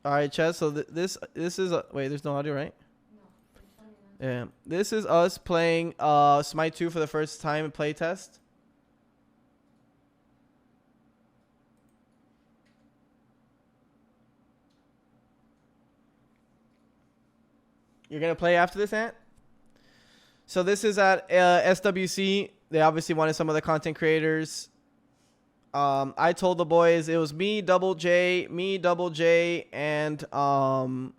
All right, Chad. So this is wait. There's no audio, right? Yeah. This is us playing Smite 2 for the first time in playtest. You're gonna play after this, Ant? So this is at SWC. They obviously wanted some of the content creators. I told the boys it was me, Double J, and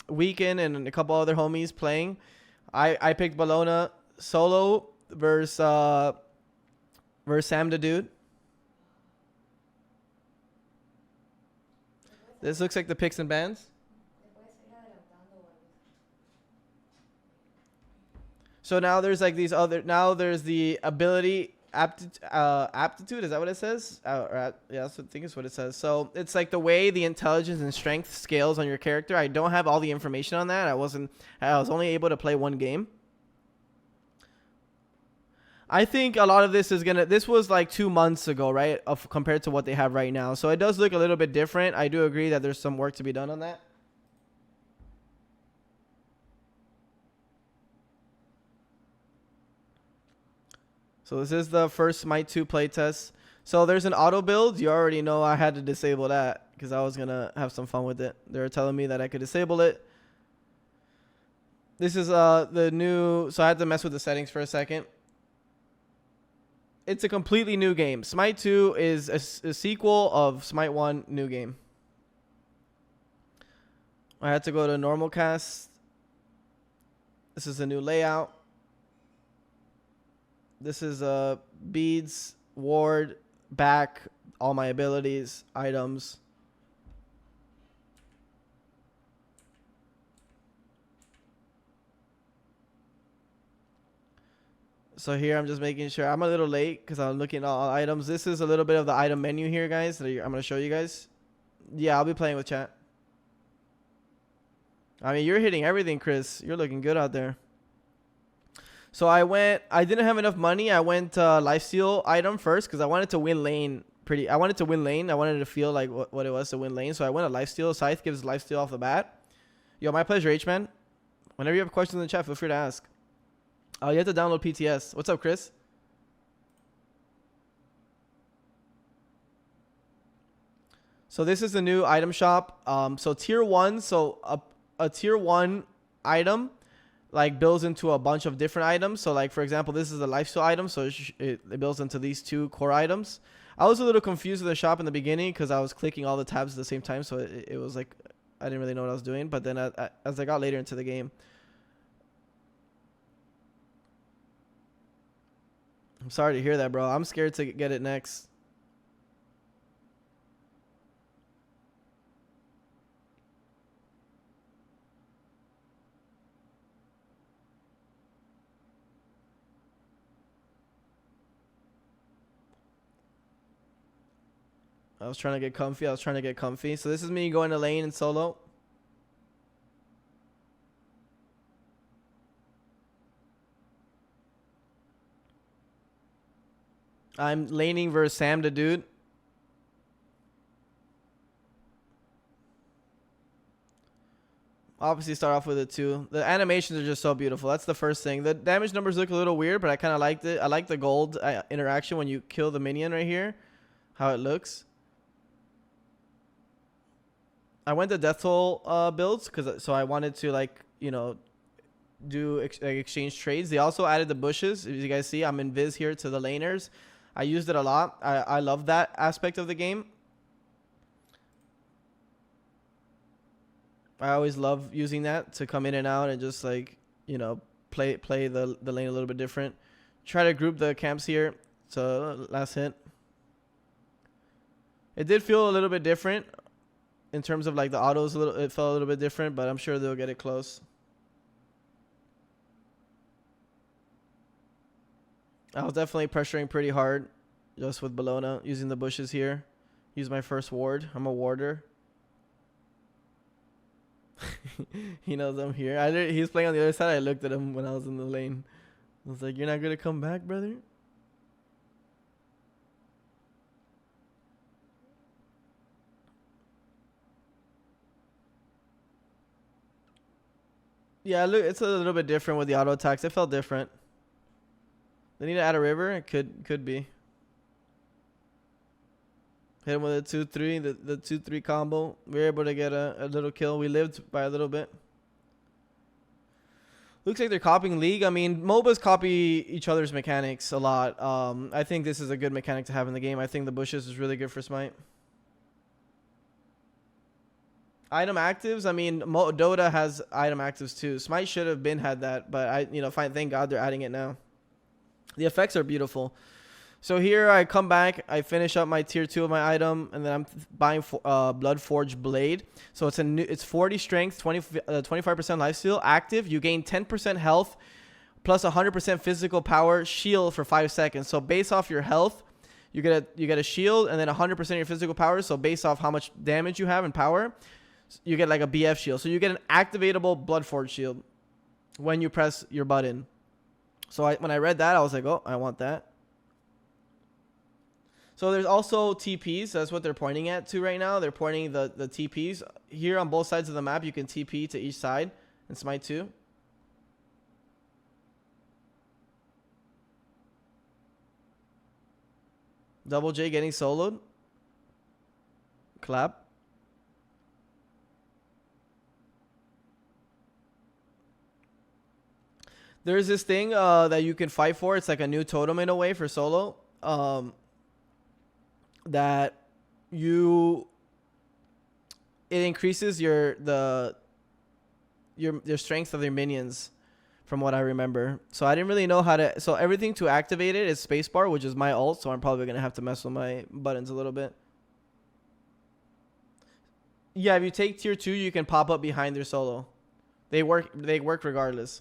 Weekend and a couple other homies playing. I picked Bologna solo versus Sam the Dude. This looks like the picks and bans. So now there's like these other. Now there's the ability aptitude. Is that what it says? Yeah, I think it's what it says. So it's like the way the intelligence and strength scales on your character. I don't have all the information on that. I was only able to play one game. I think a lot of this is gonna. This was like 2 months ago, right? Compared to what they have right now. So it does look a little bit different. I do agree that there's some work to be done on that. So this is the first Smite 2 playtest. So there's an auto build. You already know I had to disable that because I was going to have some fun with it. They were telling me that I could disable it. This is the new... So I had to mess with the settings for a second. It's a completely new game. Smite 2 is a sequel of Smite 1 new game. I had to go to normal cast. This is a new layout. This is beads, ward, back, all my abilities, items. So here I'm just making sure. I'm a little late because I'm looking at all items. This is a little bit of the item menu here, guys, that I'm going to show you guys. Yeah, I'll be playing with chat. I mean, you're hitting everything, Chris. You're looking good out there. So I didn't have enough money. I went lifesteal item first because I wanted to win lane I wanted to feel like what it was to win lane. So I went a lifesteal. Scythe gives lifesteal off the bat. Yo, my pleasure, H-Man. Whenever you have questions in the chat, feel free to ask. Oh, you have to download PTS. What's up, Chris? So this is the new item shop. So tier 1. So a tier 1 item like builds into a bunch of different items. So like, for example, this is a lifesteal item. So it builds into these 2 core items. I was a little confused with the shop in the beginning because I was clicking all the tabs at the same time. So it was like, I didn't really know what I was doing. But then as I got later into the game, I'm sorry to hear that, bro. I'm scared to get it next. I was trying to get comfy. So this is me going to lane and solo. I'm laning versus Sam the Dude. Obviously start off with it too. The animations are just so beautiful. That's the first thing. The damage numbers look a little weird, but I kind of liked it. I like the gold interaction when you kill the minion right here. How it looks. I went to death toll builds so I wanted to like, you know, do exchange trades. They also added the bushes. As you guys see, I'm invis here to the laners. I used it a lot. I love that aspect of the game. I always love using that to come in and out and just like, you know, play the lane a little bit different. Try to group the camps here. So last hit. It did feel a little bit different in terms of like the autos. It felt a little bit different, but I'm sure they'll get it close. I was definitely pressuring pretty hard just with Bologna, using the bushes here. Use my first ward. I'm a warder. He knows I'm here. He's playing on the other side. I looked at him when I was in the lane. I was like, you're not going to come back, brother? Yeah, look, it's a little bit different with the auto attacks. It felt different. They need to add a river. It could be. Hit him with a 2-3, the 2-3 combo. We were able to get a little kill. We lived by a little bit. Looks like they're copying League. I mean, MOBAs copy each other's mechanics a lot. I think this is a good mechanic to have in the game. I think the bushes is really good for Smite. Item actives. I mean, Dota has item actives too. Smite should have had that, but thank God they're adding it now. The effects are beautiful. So here I come back, I finish up my tier 2 of my item, and then I'm buying Bloodforged Blade. So it's 40 strength, 25% lifesteal, active. You gain 10% health, plus 100% physical power, shield for 5 seconds. So based off your health, you get a shield, and then 100% of your physical power. So based off how much damage you have and power, you get like a BF shield. So you get an activatable Bloodforged shield when you press your button. So when I read that, I was like, oh, I want that. So there's also TPs. That's what they're pointing at to right now. They're pointing the TPs. Here on both sides of the map, you can TP to each side in Smite 2. Double J getting soloed. Clap. There's this thing that you can fight for. It's like a new totem in a way for solo. That it increases your strength of your minions, from what I remember. So I didn't really know how to. So everything to activate it is spacebar, which is my ult. So I'm probably gonna have to mess with my buttons a little bit. Yeah, if you take tier 2, you can pop up behind their solo. They work regardless.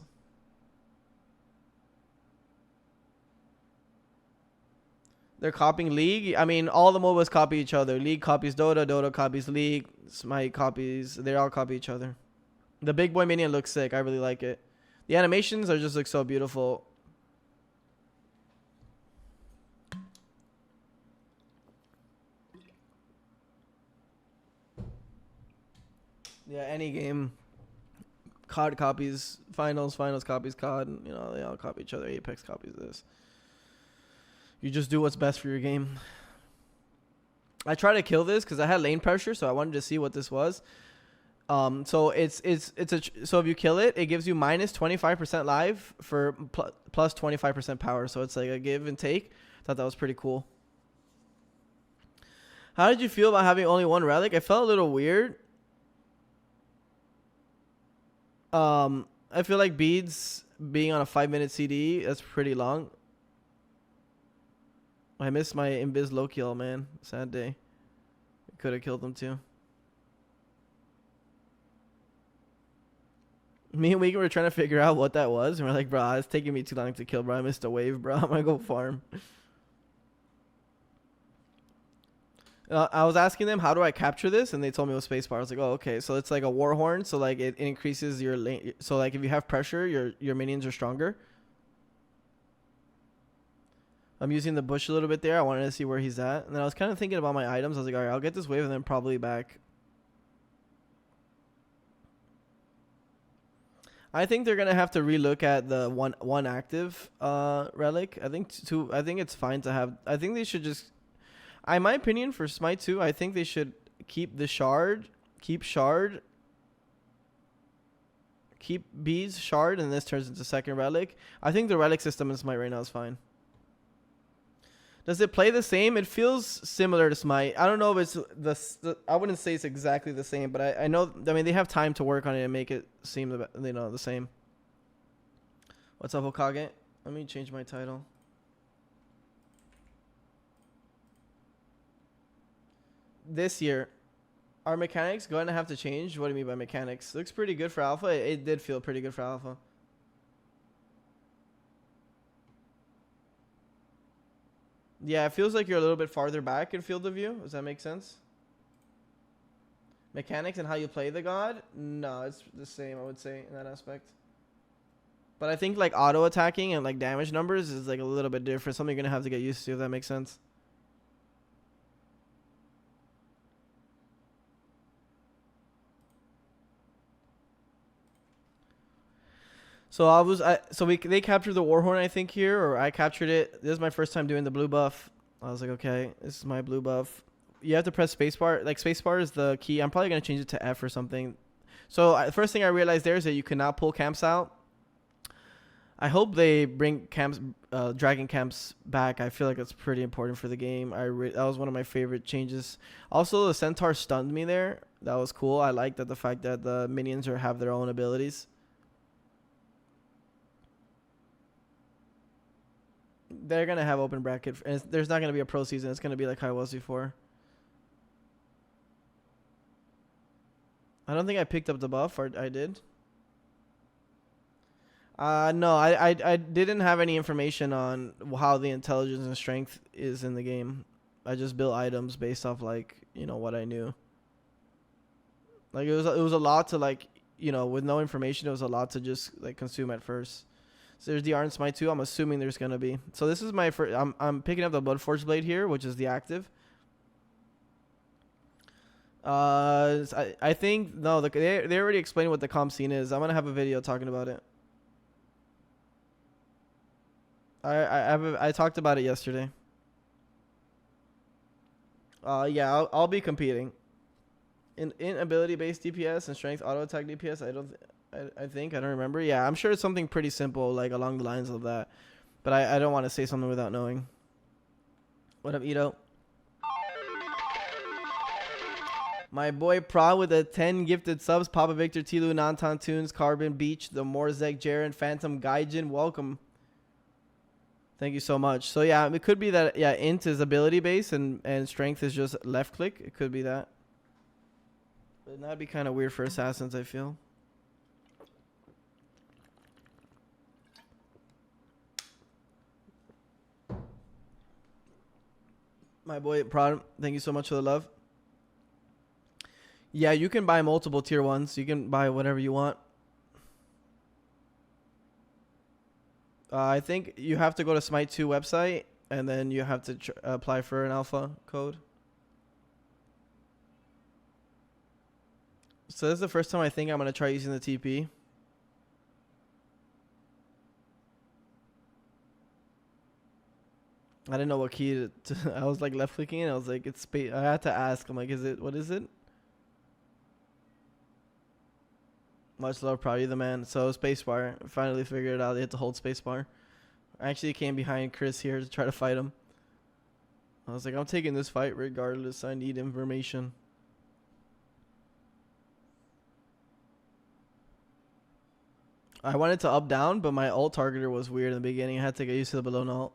They're copying League. I mean, all the MOBAs copy each other. League copies Dota. Dota copies League. Smite copies. They all copy each other. The big boy minion looks sick. I really like it. The animations just look so beautiful. Yeah, any game. COD copies Finals. Finals copies COD. They all copy each other. Apex copies this. You just do what's best for your game. I tried to kill this because I had lane pressure, so I wanted to see what this was. So so if you kill it, it gives you minus 25% live for plus 25% power. So it's like a give and take. Thought that was pretty cool. How did you feel about having only one relic? I felt a little weird. I feel like beads being on a 5-minute CD, that's pretty long. I missed my Invis low kill, man. Sad day. Could have killed them too. Me and Wigan were trying to figure out what that was. And we're like, bro, it's taking me too long to kill, bro. I missed a wave, bro. I'm going to go farm. I was asking them, how do I capture this? And they told me it was spacebar. I was like, oh, okay. So it's like a war horn. So like it increases your lane. So like if you have pressure, your minions are stronger. I'm using the bush a little bit there. I wanted to see where he's at. And then I was kind of thinking about my items. I was like, all right, I'll get this wave and then probably back. I think they're going to have to relook at the one active relic. I think it's fine to have. I think they should just, in my opinion, for Smite 2, I think they should keep the shard, keep bees, shard, and this turns into second relic. I think the relic system in Smite right now is fine. Does it play the same? It feels similar to Smite. I don't know if it's I wouldn't say it's exactly the same, but I know. I mean, they have time to work on it and make it seem the same. What's up, Hokage? Let me change my title. This year, are mechanics going to have to change? What do you mean by mechanics? Looks pretty good for alpha. It did feel pretty good for alpha. Yeah, it feels like you're a little bit farther back in field of view. Does that make sense? Mechanics and how you play the god? No, it's the same, I would say, in that aspect. But I think like auto attacking and like damage numbers is like a little bit different. Something you're going to have to get used to, if that makes sense. So they captured the Warhorn, I think, here, or I captured it. This is my first time doing the blue buff. I was like, okay, this is my blue buff. You have to press spacebar. Like, spacebar is the key. I'm probably gonna change it to F or something. So the first thing I realized there is that you cannot pull camps out. I hope they bring camps, dragon camps back. I feel like that's pretty important for the game. That was one of my favorite changes. Also, the centaur stunned me there. That was cool. I like the fact that the minions have their own abilities. They're gonna have open bracket, and there's not gonna be a pro season. It's gonna be like how it was before. I don't think I picked up the buff, or I did. No, I didn't have any information on how the intelligence and strength is in the game. I just built items based off, like, you know, what I knew. Like, it was a lot to, like, you know, with no information, it was a lot to just, like, consume at first. So there's the Smite 2. I'm assuming there's gonna be. So this is my first. I'm picking up the Bloodforge Blade here, which is the active. I think no. They already explained what the comp scene is. I'm gonna have a video talking about it. I talked about it yesterday. Yeah, I'll be competing in ability based DPS and strength auto attack DPS. I think I don't remember. Yeah, I'm sure it's something pretty simple, like along the lines of that. But I don't want to say something without knowing. What up, Ito? My boy Pra with the 10 gifted subs. Papa Victor, Tilu, Nantan Tunes, Carbon, Beach, the Morzek, Jaren, Phantom, Gaijin. Welcome. Thank you so much. So yeah, it could be that, yeah, int is ability based and strength is just left click. It could be that. But that'd be kind of weird for assassins, I feel. My boy Prod, thank you so much for the love. Yeah, you can buy multiple tier 1s. You can buy whatever you want. I think you have to go to Smite 2 website, and then you have to apply for an alpha code. So this is the first time I think I'm going to try using the TP. I didn't know what key to I was like left clicking and I was like, it's space. I had to ask. I'm like, what is it? Much love, proud of you, the man. So spacebar, finally figured it out. They had to hold spacebar. I actually came behind Chris here to try to fight him. I was like, I'm taking this fight regardless. I need information. I wanted to up down, but my ult targeter was weird in the beginning. I had to get used to the below ult.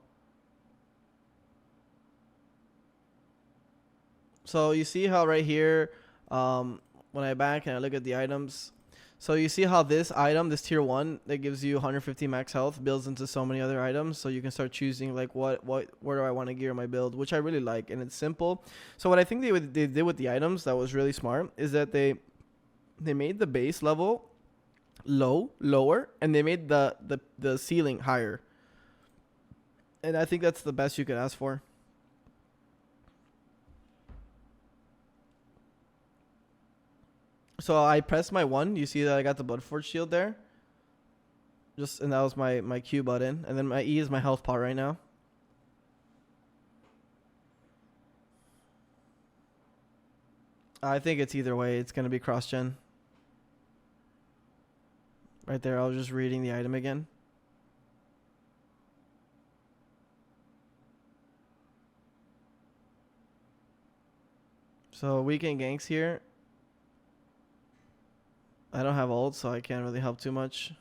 So you see how right here, when I back and I look at the items, so you see how this item, this tier 1 that gives you 150 max health, builds into so many other items. So you can start choosing like where do I want to gear my build, which I really like, and it's simple. So what I think they did with the items that was really smart is that they made the base level lower, and they made the ceiling higher. And I think that's the best you could ask for. So I pressed my 1. You see that I got the Bloodforge shield there. And that was my Q button. And then my E is my health pot right now. I think it's either way. It's going to be cross-gen. Right there, I was just reading the item again. So weekend ganks here. I don't have ult, so I can't really help too much.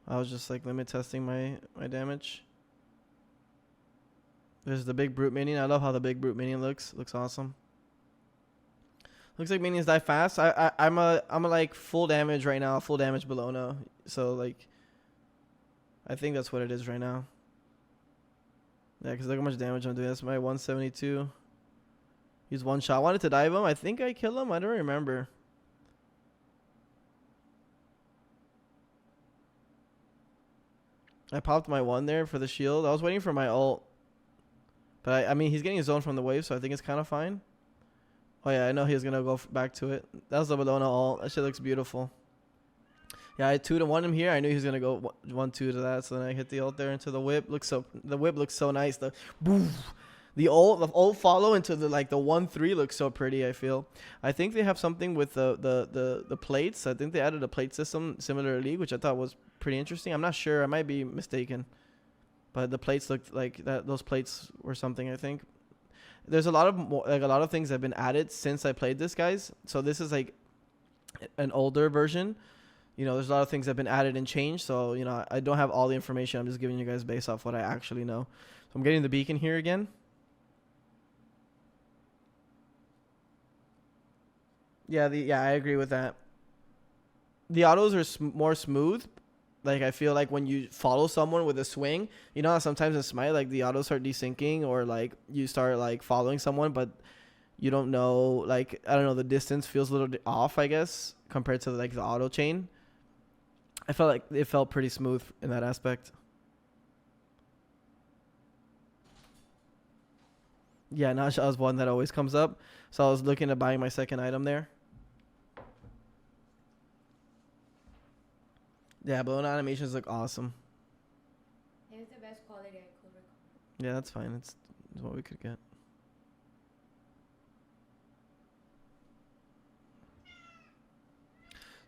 I was just like limit testing my damage. There's the big brute minion. I love how the big brute minion looks. Looks awesome. Looks like minions die fast. I'm a like full damage right now, full damage below now. So like, I think that's what it is right now. Yeah, because look how much damage I'm doing. That's my 172. He's one shot. I wanted to dive him. I think I kill him. I don't remember. I popped my 1 there for the shield. I was waiting for my ult. But I mean, he's getting his own from the wave, so I think it's kind of fine. Oh yeah, I know he's going to go back to it. That was the Bologna ult. That shit looks beautiful. Yeah, I 2-1 him here. I knew he was gonna go 1-2 to that. So then I hit the ult there into the whip. The whip looks so nice. The ult follow into the 1-3 looks so pretty. I feel. I think they have something with the plates. I think they added a plate system similar to League, which I thought was pretty interesting. I'm not sure. I might be mistaken, but the plates looked like that. Those plates were something. I think there's a lot of things that have been added since I played this, guys. So this is like an older version. You know, there's a lot of things that have been added and changed. So, you know, I don't have all the information. I'm just giving you guys based off what I actually know. So I'm getting the beacon here again. Yeah, I agree with that. The autos are more smooth. Like, I feel like when you follow someone with a swing, you know how sometimes in Smite, like, the autos start desyncing or, like, you start, like, following someone, but you don't know, like, I don't know, the distance feels a little off, I guess, compared to, like, the auto chain. I felt like it felt pretty smooth in that aspect. Yeah, Nasha is one that always comes up. So I was looking at buying my second item there. Yeah, balloon animations look awesome. It was the best quality I could record. Yeah, that's fine. It's what we could get.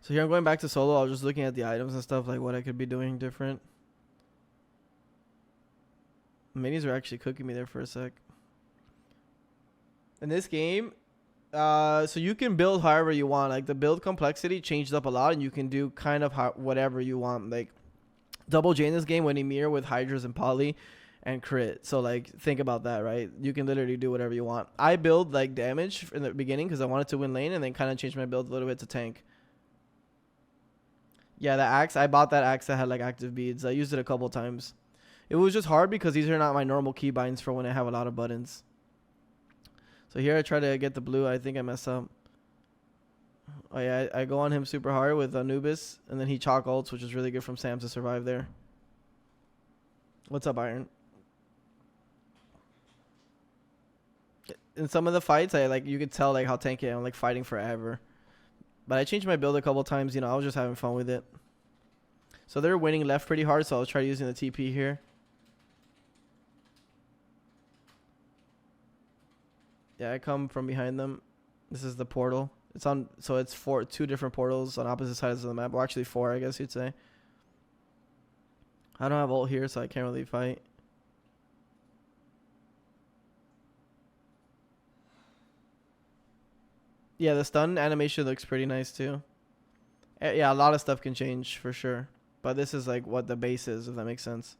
So here I'm going back to solo. I was just looking at the items and stuff, like what I could be doing different. Minis are actually cooking me there for a sec. In this game, so you can build however you want. Like the build complexity changed up a lot, and you can do kind of whatever you want. Like double J in this game, winning mirror with hydras and poly, and crit. So like think about that, right? You can literally do whatever you want. I build like damage in the beginning because I wanted to win lane, and then kind of change my build a little bit to tank. Yeah, the axe. I bought that axe that had like active beads. I used it a couple times. It was just hard because these are not my normal keybinds for when I have a lot of buttons. So here I try to get the blue. I think I messed up. Oh yeah, I go on him super hard with Anubis, and then he chalk ults, which is really good from Sam to survive there. What's up, Iron? In some of the fights, you could tell like how tanky I am, like fighting forever. But I changed my build a couple times. You know, I was just having fun with it. So they're winning left pretty hard, so I'll try using the TP here. Yeah, I come from behind them. This is the portal. It's on, so it's two different portals on opposite sides of the map. Well, actually 4, I guess you'd say. I don't have ult here, so I can't really fight. Yeah, the stun animation looks pretty nice too. Yeah, a lot of stuff can change for sure. But this is like what the base is, if that makes sense.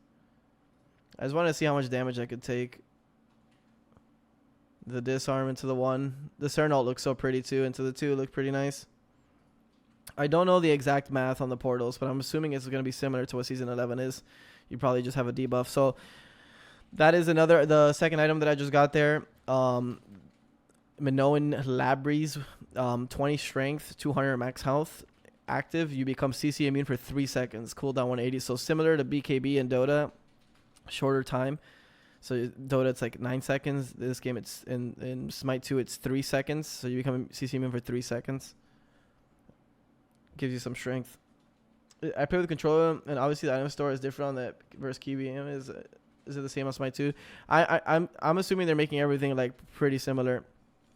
I just want to see how much damage I could take. The disarm into the 1. The Cern ult looks so pretty too. Into the 2 look pretty nice. I don't know the exact math on the portals, but I'm assuming it's going to be similar to what Season 11 is. You probably just have a debuff. So that is the second item that I just got there. Minoan Labries, 20 strength, 200 max health. Active, you become CC immune for 3 seconds. Cooldown 180. So similar to BKB and Dota. Shorter time. So Dota, it's like 9 seconds. This game, it's in Smite 2, it's 3 seconds. So you become CC immune for 3 seconds. Gives you some strength. I play with the controller, and obviously the item store is different on that versus KBM. Is it the same on Smite 2? I'm assuming they're making everything like pretty similar.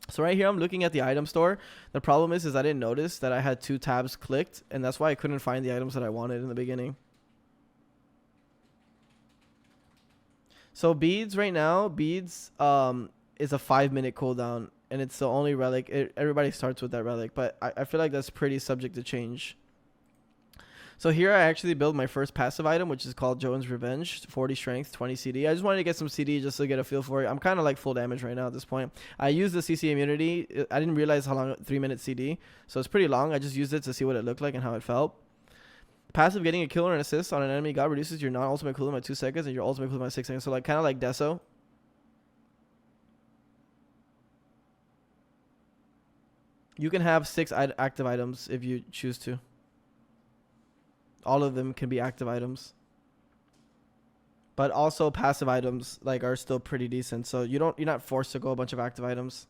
So right here, I'm looking at the item store. The problem is I didn't notice that I had 2 tabs clicked, and that's why I couldn't find the items that I wanted in the beginning. So beads right now, is a 5-minute cooldown, and it's the only relic. Everybody starts with that relic, but I feel like that's pretty subject to change. So here I actually build my first passive item, which is called Joan's Revenge, 40 strength, 20 CD. I just wanted to get some CD just to get a feel for it. I'm kind of like full damage right now at this point. I use the CC immunity. I didn't realize how long 3-minute CD, so it's pretty long. I just used it to see what it looked like and how it felt. Passive, getting a kill or an assist on an enemy god reduces your non-ultimate cooldown by 2 seconds and your ultimate cooldown by 6 seconds. So like kind of like Deso. You can have 6 active items if you choose to. All of them can be active items. But also passive items like are still pretty decent. So you're not forced to go a bunch of active items.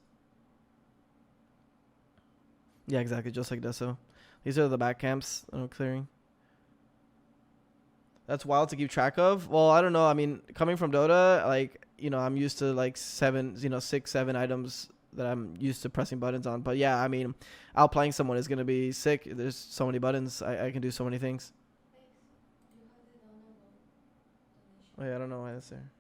Yeah, exactly, just like Deso. These are the back camps that I'm clearing. That's wild to keep track of. Well, I don't know. I mean, coming from Dota, like, you know, I'm used to like 6, 7 items that I'm used to pressing buttons on. But yeah, I mean, outplaying someone is gonna be sick. There's so many buttons. I can do so many things. Do you have the download donation? Oh yeah, I don't know why that's there.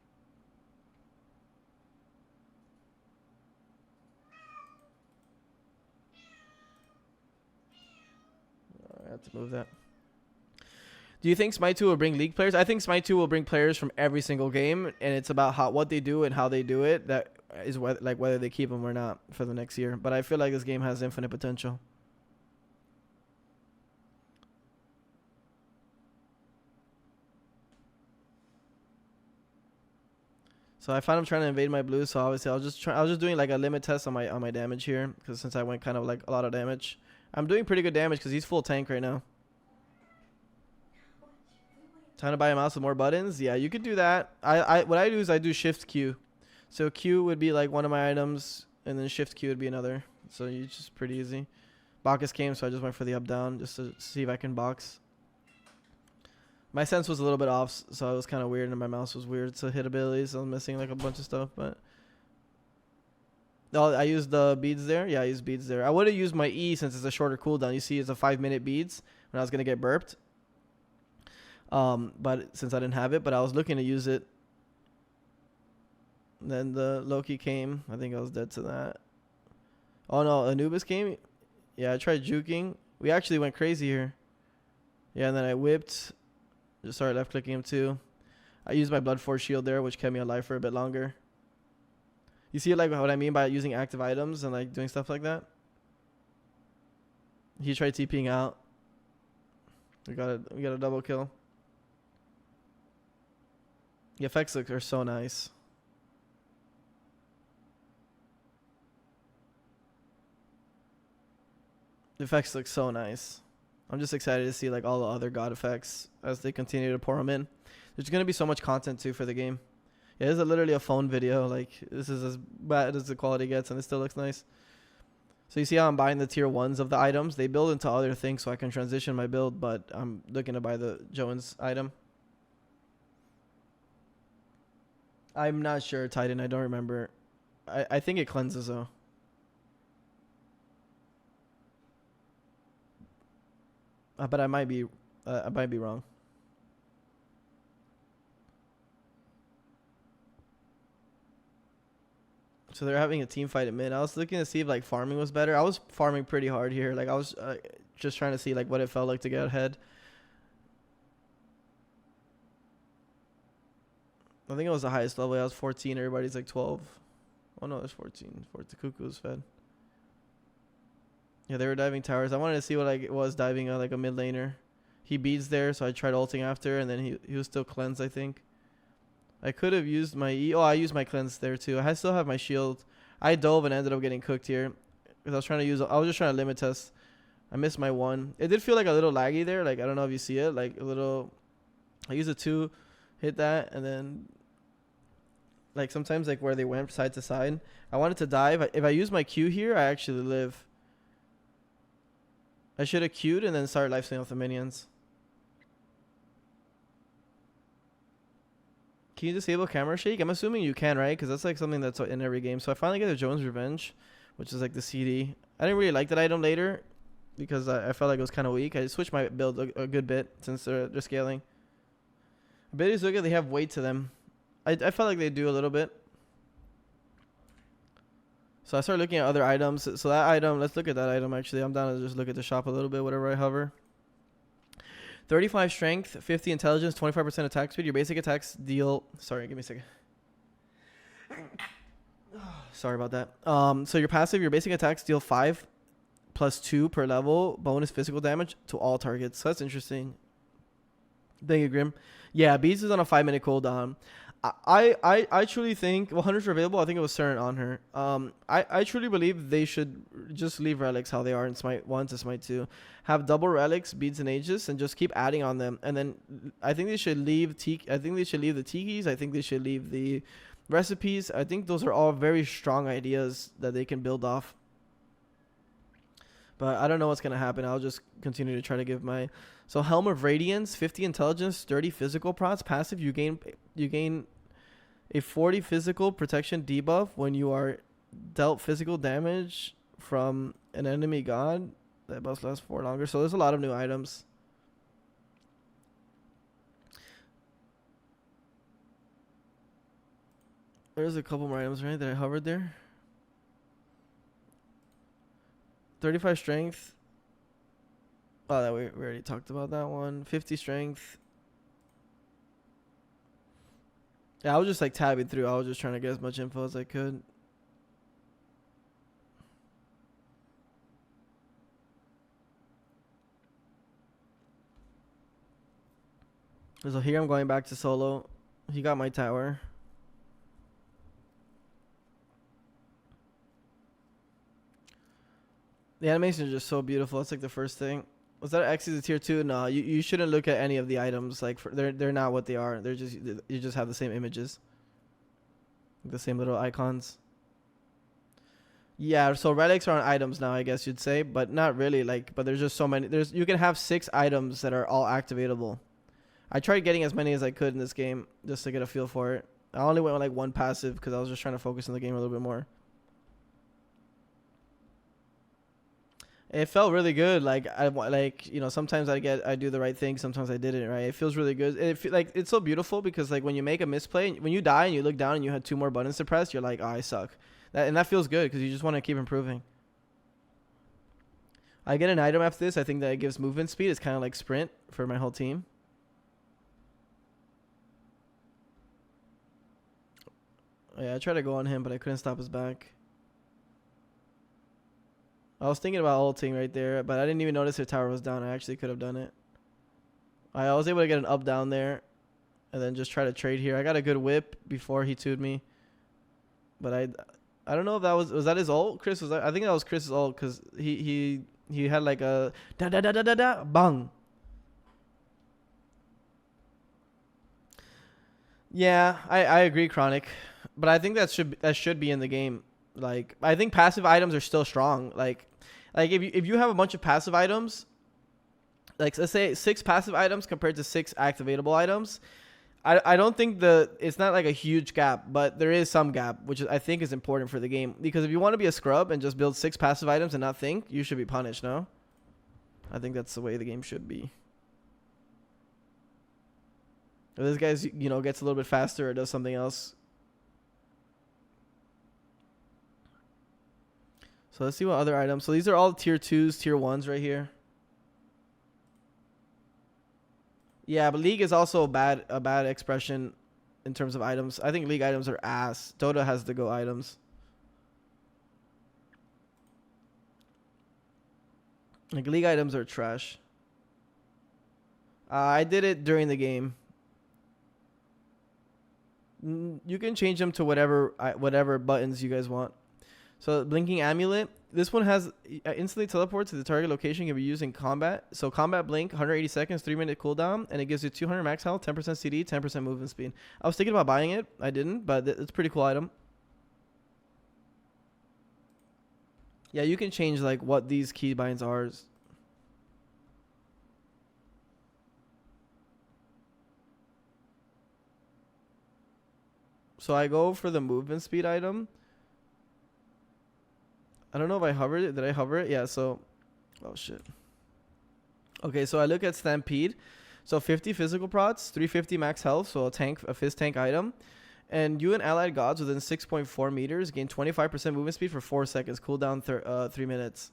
I have to move that. Do you think Smite 2 will bring league players? I think Smite 2 will bring players from every single game, and it's about what they do and how they do it. That is whether they keep them or not for the next year. But I feel like this game has infinite potential. So I found him trying to invade my blue. So obviously I was just doing like a limit test on my damage here, because since I went kind of like a lot of damage, I'm doing pretty good damage because he's full tank right now. Time to buy a mouse with more buttons. Yeah, you could do that. What I do is I do shift Q. So Q would be like one of my items, and then shift Q would be another. So you just pretty easy. Bacchus came, so I just went for the up down just to see if I can box. My sense was a little bit off, so it was kind of weird, and my mouse was weird. So hit abilities, so I was missing like a bunch of stuff. But oh, I used the beads there. Yeah, I used beads there. I would have used my E since it's a shorter cooldown. You see, it's a 5-minute beads when I was gonna get burped. But since I didn't have it, but I was looking to use it. Then the Loki came. I think I was dead to that. Oh no, Anubis came. Yeah, I tried juking. We actually went crazy here. Yeah, and then I whipped. Just started left clicking him too. I used my blood force shield there, which kept me alive for a bit longer. You see like what I mean by using active items and like doing stuff like that? He tried TPing out. We got a double kill. The effects are so nice. The effects look so nice. I'm just excited to see like all the other god effects as they continue to pour them in. There's gonna be so much content too for the game. Yeah, this is literally a phone video. Like this is as bad as the quality gets, and it still looks nice. So you see how I'm buying the tier 1s of the items? They build into other things so I can transition my build, but I'm looking to buy the Jones item. I'm not sure, Titan. I don't remember. I think it cleanses though. But I might be wrong. So they're having a team fight at mid. I was looking to see if like farming was better. I was farming pretty hard here. Like I was just trying to see like what it felt like to get ahead. I think it was the highest level. I was 14. Everybody's like 12. Oh no, there's 14. The cuckoo's fed. Yeah, they were diving towers. I wanted to see what like it was diving like a mid laner. He beads there, so I tried ulting after, and then he was still cleansed, I think. I could have used my E. Oh, I used my cleanse there too. I still have my shield. I dove and ended up getting cooked here because I was just trying to limit test. I missed my one. It did feel like a little laggy there. Like I don't know if you see it. Like a little. I used a 2, hit that, and then like sometimes like where they went side to side. I wanted to dive. If I use my Q here, I actually live. I should have queued and then started lifestealing with the minions. Can you disable camera shake? I'm assuming you can, right? Because that's like something that's in every game. So I finally get a Jones Revenge, which is like the CD. I didn't really like that item later because I felt like it was kind of weak. I switched my build a good bit since they're scaling. Abilities look like they have weight to them. I felt like they do a little bit. So I started looking at other items. So that item, let's look at that item actually. I'm down to just look at the shop a little bit, whatever I hover. 35 strength, 50 intelligence, 25% attack speed. Your basic attacks deal... Sorry, give me a second. Sorry about that. So your passive, your basic attacks deal 5 plus 2 per level. Bonus physical damage to all targets. So that's interesting. Thank you, Grim. Yeah, Beats is on a 5-minute cooldown. I truly think 100 are available. I think it was Cern on her. I truly believe they should just leave relics how they are in Smite 1 to Smite 2. Have double relics, beads and ages, and just keep adding on them. And then I think they should leave I think they should leave the tikis. I think they should leave the recipes. I think those are all very strong ideas that they can build off. But I don't know what's gonna happen. I'll just continue to try to give my So Helm of Radiance, 50 intelligence, 30 physical procs. Passive, you gain a 40 physical protection debuff when you are dealt physical damage from an enemy god. That buff lasts 4 longer. So there's a lot of new items. There's a couple more items, right, that I hovered there. 35 strength. Oh, that we already talked about that one. 50 strength. Yeah, I was just like tabbing through. I was just trying to get as much info as I could. So here I'm going back to solo. He got my tower. The animation is just so beautiful. It's like the first thing. Was that X is a tier 2? No, you shouldn't look at any of the items. Like they're not what they are. They're just, you just have the same images, the same little icons. Yeah, so relics are on items now, I guess you'd say, but not really. Like, but there's just so many. You can have 6 items that are all activatable. I tried getting as many as I could in this game just to get a feel for it. I only went with like 1 passive because I was just trying to focus on the game a little bit more. It felt really good. Like sometimes I do the right thing, sometimes I didn't. Right? It feels really good. It's so beautiful because like when you make a misplay, when you die and you look down and you had 2 more buttons to press, you're like, oh, I suck. That feels good because you just want to keep improving. I get an item after this. I think that it gives movement speed. It's kind of like sprint for my whole team. Yeah, I tried to go on him, but I couldn't stop his back. I was thinking about ulting right there, but I didn't even notice their tower was down. I actually could have done it. I was able to get an up down there and then just try to trade here. I got a good whip before he 2'd me. But I don't know if that was that his ult? Chris was I think that was Chris's ult because he had like a da da da da da da bang. Yeah, I agree, Chronic. But I think that should be in the game. Like, I think passive items are still strong. Like if you have a bunch of passive items, like let's say 6 passive items compared to 6 activatable items, I don't think it's not like a huge gap, but there is some gap, which I think is important for the game. Because if you want to be a scrub and just build 6 passive items and not think, you should be punished, no? I think that's the way the game should be. If this guy's, gets a little bit faster or does something else. So let's see what other items. So these are all tier 2s, tier 1s right here. Yeah, but League is also a bad expression in terms of items. I think League items are ass. Dota has the go items. Like League items are trash. I did it during the game. You can change them to whatever buttons you guys want. So Blinking Amulet. This one has instantly teleport to the target location, can be used in combat. So combat blink, 180 seconds, 3-minute cooldown, and it gives you 200 max health, 10% CD, 10% movement speed. I was thinking about buying it. I didn't, but it's a pretty cool item. Yeah, you can change like what these keybinds are. So I go for the movement speed item. I don't know if I hovered it. Did I hover it? Yeah, so... Oh, shit. Okay, so I look at Stampede. So 50 physical prots, 350 max health, so a fizz tank item. And you and allied gods within 6.4 meters gain 25% movement speed for 4 seconds. Cooldown 3 minutes.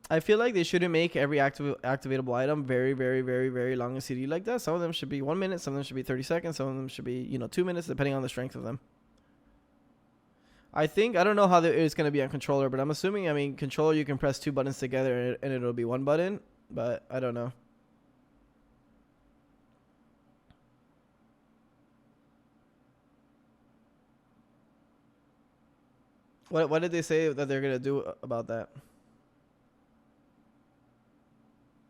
I feel like they shouldn't make every activatable item very, very, very, very long in CD like that. Some of them should be 1 minute, some of them should be 30 seconds, some of them should be 2 minutes, depending on the strength of them. I don't know how it's going to be on controller, but I'm assuming, controller you can press 2 buttons together and it'll be 1 button, but I don't know. What did they say that they're going to do about that?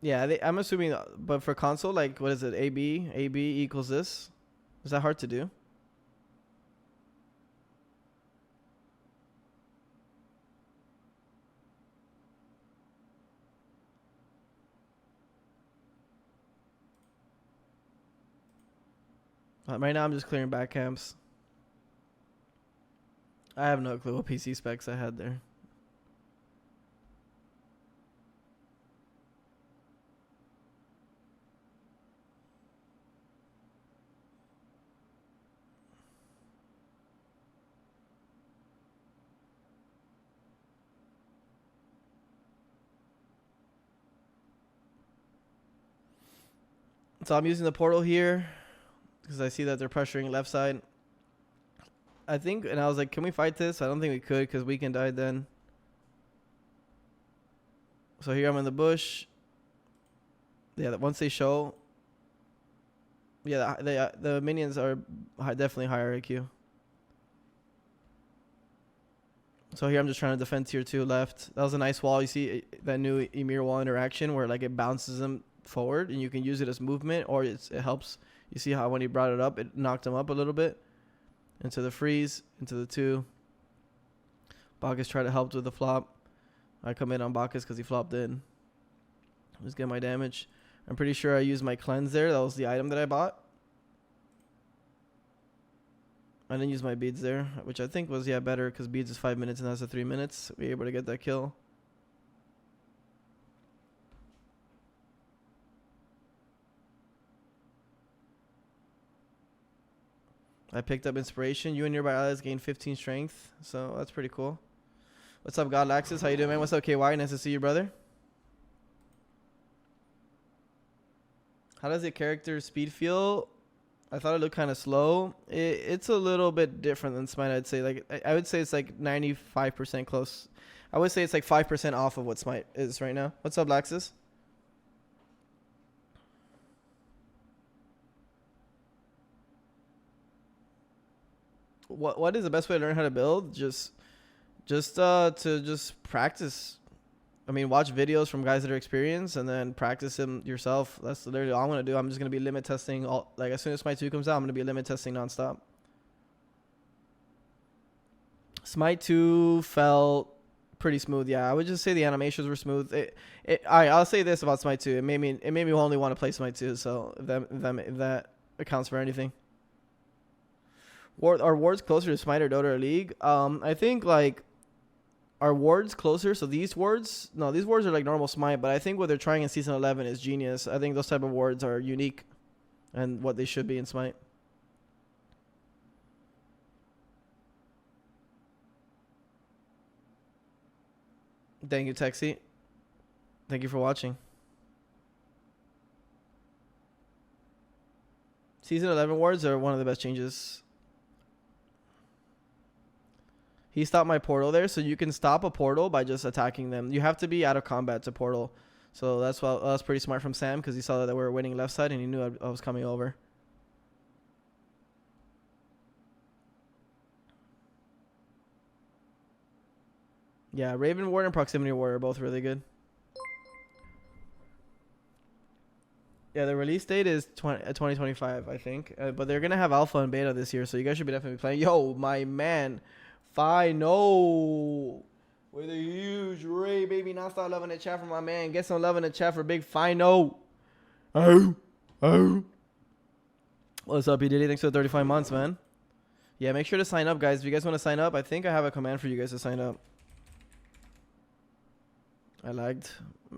Yeah, I'm assuming, but for console, like, what is it? AB equals this? Is that hard to do? Right now I'm just clearing back camps. I have no clue what PC specs I had there. So I'm using the portal here because I see that they're pressuring left side. I think, and I was like, can we fight this? I don't think we could because Weekend died then. So here I'm in the bush. Yeah, once they show. Yeah, the minions are definitely higher IQ. So here I'm just trying to defend tier 2 left. That was a nice wall. You see that new Emir wall interaction where like it bounces them forward and you can use it as movement, or it helps. You see how when he brought it up, it knocked him up a little bit into the freeze, into the 2. Bacchus tried to help with the flop. I come in on Bacchus because he flopped in. Just get my damage. I'm pretty sure I used my cleanse there. That was the item that I bought. I didn't use my beads there, which I think was, yeah, better because beads is 5 minutes and that's a 3 minutes. We were able to get that kill. I picked up inspiration. You and nearby allies gained 15 strength, so that's pretty cool. What's up, God Laxus? How you doing, man? What's up, KY? Nice to see you, brother. How does the character speed feel? I thought it looked kind of slow. It's a little bit different than Smite, I'd say. Like I would say it's like 95% close. I would say it's like 5% off of what Smite is right now. What's up, Laxus? What is the best way to learn how to build? Just to practice. I mean, watch videos from guys that are experienced and then practice them yourself. That's literally all I'm gonna do. I'm just gonna be limit testing all, like as soon as Smite 2 comes out, I'm gonna be limit testing nonstop. Smite 2 felt pretty smooth. Yeah, I would just say the animations were smooth. I'll say this about Smite 2. It made me only want to play Smite 2. So if that accounts for anything. Are wards closer to Smite or Dota or League? I think like are wards closer. So these wards are like normal Smite, but I think what they're trying in season 11 is genius. I think those type of wards are unique and what they should be in Smite. Thank you, Texie. Thank you for watching. Season 11 wards are one of the best changes. He stopped my portal there, so you can stop a portal by just attacking them. You have to be out of combat to portal. So that's pretty smart from Sam because he saw that we were winning left side and he knew I was coming over. Yeah, Raven Ward and Proximity Ward are both really good. Yeah, the release date is 2025, I think. But they're going to have alpha and beta this year, so you guys should be definitely playing. Yo, my man. Fino. With a huge Ray, baby. Now start loving the chat for my man. Get some love in the chat for big Fino. Oh. What's up, you Diddy? Thanks for the 35 months, man. Yeah, make sure to sign up, guys. If you guys want to sign up, I think I have a command for you guys to sign up. I lagged.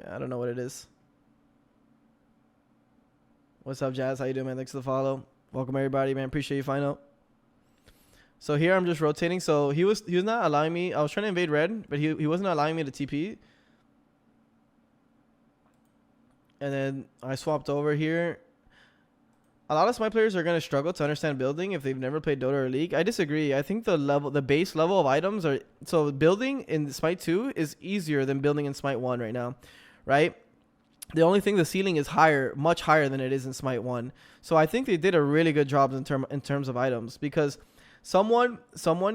I don't know what it is. What's up, Jazz? How you doing, man? Thanks for the follow. Welcome, everybody, man. Appreciate you, Fino. So here I'm just rotating. So he was not allowing me. I was trying to invade red, but he wasn't allowing me to TP. And then I swapped over here. A lot of Smite players are going to struggle to understand building if they've never played Dota or League. I disagree. I think the base level of items are... So building in Smite 2 is easier than building in Smite 1 right now, right? The only thing, the ceiling is higher, much higher than it is in Smite 1. So I think they did a really good job in terms of items because someone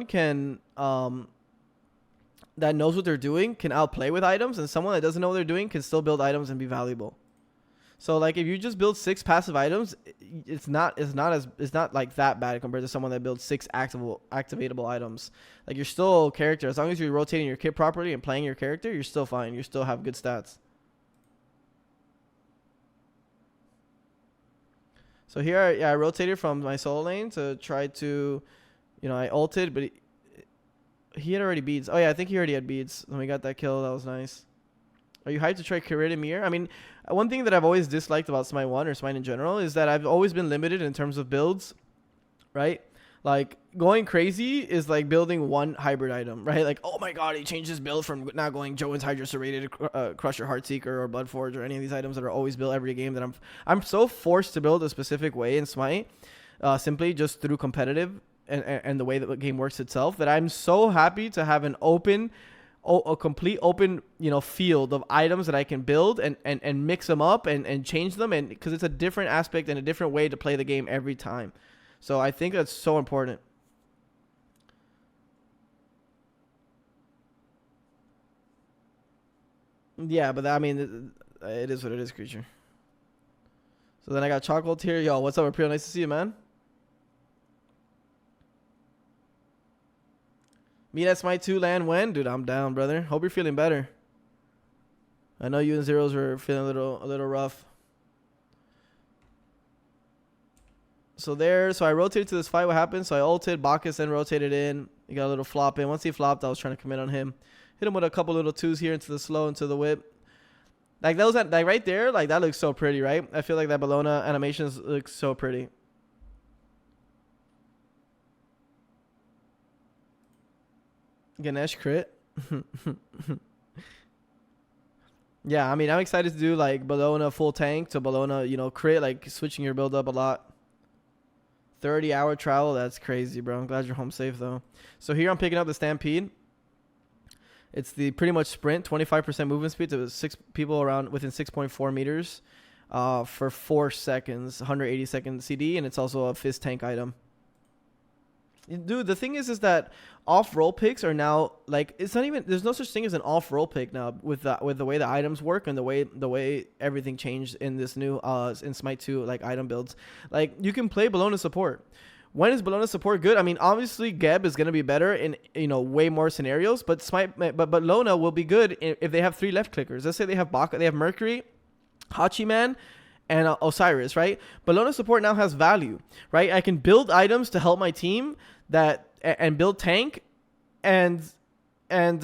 can... that knows what they're doing can outplay with items, and someone that doesn't know what they're doing can still build items and be valuable. So like if you just build 6 passive items, it's not like that bad compared to someone that builds 6 activatable items. Like you're still a character as long as you're rotating your kit properly and playing your character, you're still fine. You still have good stats. So here, I rotated from my solo lane to try to, I ulted, but he had already beads. Oh yeah, I think he already had beads. And we got that kill. That was nice. Are you hyped to try Curated Mirror? I mean, one thing that I've always disliked about Smite 1 or Smite in general is that I've always been limited in terms of builds, right? Like, going crazy is like building one hybrid item, right? Like, oh my god, he changed his build from not going Joven's Hydra Serrated, Crusher Heartseeker, or Bloodforge, or any of these items that are always built every game, that I'm so forced to build a specific way in Smite, simply just through competitive and the way that the game works itself, that I'm so happy to have an open, a complete open, field of items that I can build and mix them up and change them, and because it's a different aspect and a different way to play the game every time. So I think that's so important. Yeah, but I mean, it is what it is, creature. So then I got Chocolate here. Yo, what's up, April? Nice to see you, man. Meet at Smite 2 land when? Dude, I'm down, brother. Hope you're feeling better. I know you and Zeros were feeling a little rough. So I rotated to this fight. What happened? So I ulted, Bacchus then rotated in. He got a little flop in. Once he flopped, I was trying to commit on him. Hit him with a couple little twos here into the slow, into the whip. Like those, like right there, like that looks so pretty, right? I feel like that Bologna animations look so pretty. Ganesh crit. Yeah, I mean, I'm excited to do like Bologna full tank to Bologna, crit, like switching your build up a lot. 30-hour travel, that's crazy, bro. I'm glad you're home safe though. So here I'm picking up the Stampede. It's the pretty much sprint, 25% movement speed to 6 people around within 6.4 meters for 4 seconds, 180-second CD, and it's also a fizz tank item. Dude, the thing is that off-roll picks are now, like, it's not even, there's no such thing as an off-roll pick now with the way the items work and the way everything changed in this new in Smite 2 like item builds. Like, you can play Bologna support. When is Bologna support good? I mean, obviously Geb is going to be better in way more scenarios, but Bologna will be good if they have 3 left clickers. Let's say they have Baka, they have Mercury, Hachiman, and Osiris, right? Bologna support now has value, right? I can build items to help my team and build tank, and then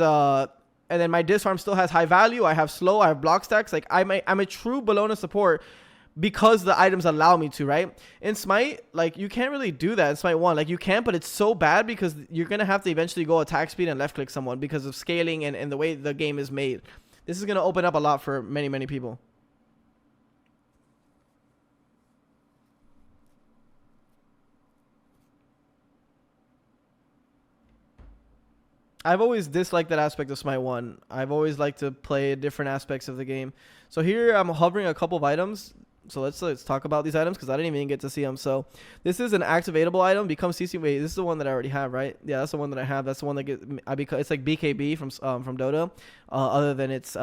my disarm still has high value. I have slow, I have block stacks. Like I'm a true Bologna support because the items allow me to, right? In Smite, like you can't really do that in Smite 1. Like you can, but it's so bad because you're gonna have to eventually go attack speed and left click someone because of scaling and the way the game is made. This is gonna open up a lot for many people. I've always disliked that aspect of Smite 1. I've always liked to play different aspects of the game. So here I'm hovering a couple of items. So let's talk about these items because I didn't even get to see them. So this is an activatable item. Becomes CC. Wait, this is the one that I already have, right? Yeah, that's the one that I have. That's the one that it's like BKB from Dota. Other than it's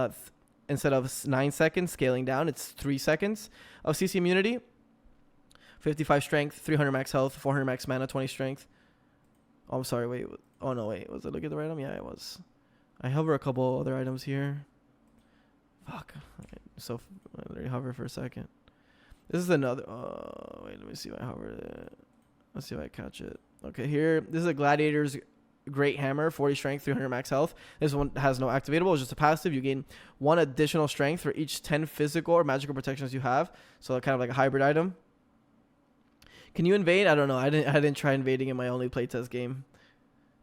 instead of 9 seconds scaling down, it's 3 seconds of CC immunity. 55 strength, 300 max health, 400 max mana, 20 strength. Oh, I'm sorry. Wait. Oh no, wait. Was it looking at the right item? Yeah, it was. I hover a couple other items here. Fuck. Okay, so let me hover for a second. This is another. Oh wait, let me see if I hover it. Let's see if I catch it. Okay, here. This is a Gladiator's Great Hammer, 40 strength, 300 max health. This one has no activatable. It's just a passive. You gain 1 additional strength for each 10 physical or magical protections you have. So kind of like a hybrid item. Can you invade? I don't know. I didn't try invading in my only playtest game.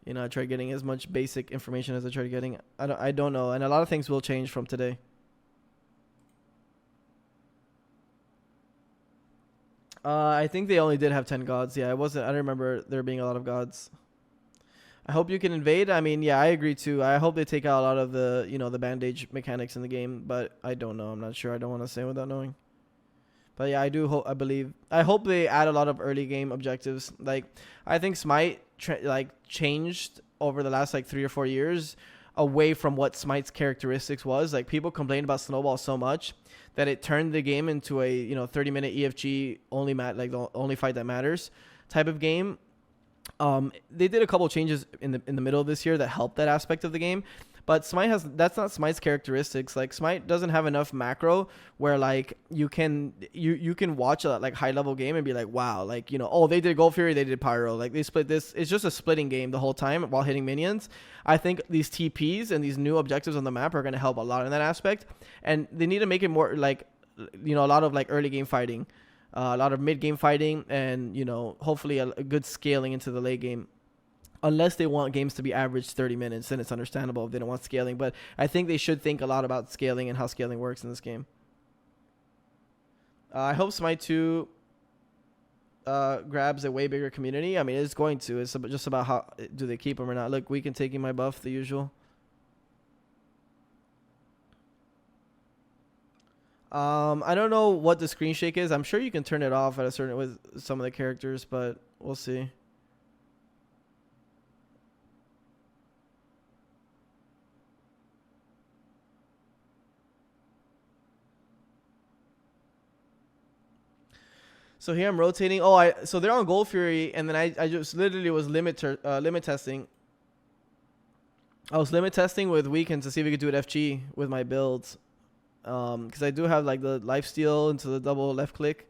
I tried getting as much basic information as I tried getting. I don't know. And a lot of things will change from today. I think they only did have 10 gods. Yeah, I don't remember there being a lot of gods. I hope you can invade. I mean, yeah, I agree too. I hope they take out a lot of the, the bandage mechanics in the game, but I don't know. I'm not sure. I don't want to say without knowing. But yeah, I hope they add a lot of early game objectives. Like, I think Smite changed over the last 3 or 4 years away from what Smite's characteristics was. Like, people complained about Snowball so much that it turned the game into a 30-minute EFG only the only fight that matters type of game. They did a couple changes in the middle of this year that helped that aspect of the game. But Smite has that's not Smite's characteristics. Like Smite doesn't have enough macro where like you can watch a like high level game and be like, wow, like oh, they did Gold Fury, they did Pyro, like they split this. It's just a splitting game the whole time while hitting minions. I think these TPs and these new objectives on the map are going to help a lot in that aspect, and they need to make it more like a lot of like early game fighting, a lot of mid game fighting, and hopefully a good scaling into the late game. Unless they want games to be average 30 minutes, then it's understandable if they don't want scaling. But I think they should think a lot about scaling and how scaling works in this game. I hope Smite 2 grabs a way bigger community. I mean, it's going to. It's just about how do they keep them or not. Look, we can taking my buff, the usual. I don't know what the screen shake is. I'm sure you can turn it off at a certain with some of the characters, but we'll see. So here I'm rotating. Oh, so they're on Gold Fury, and then I just literally was limit testing. I was limit testing with Weekend to see if we could do it FG with my builds, because I do have like the lifesteal into the double left click,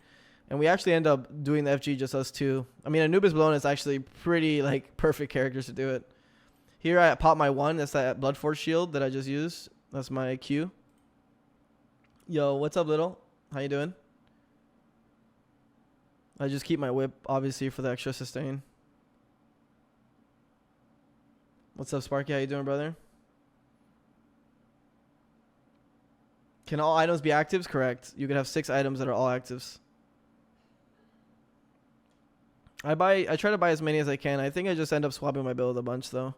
and we actually end up doing the FG just us two. I mean, Anubis Blown is actually pretty like perfect characters to do it. Here I pop my one. That's that Blood Force shield that I just used. That's my Q. Yo, what's up, little? How you doing? I just keep my whip, obviously, for the extra sustain. What's up, Sparky? How you doing, brother? Can all items be actives? Correct. You can have 6 items that are all actives. I try to buy as many as I can. I think I just end up swapping my build a bunch, though.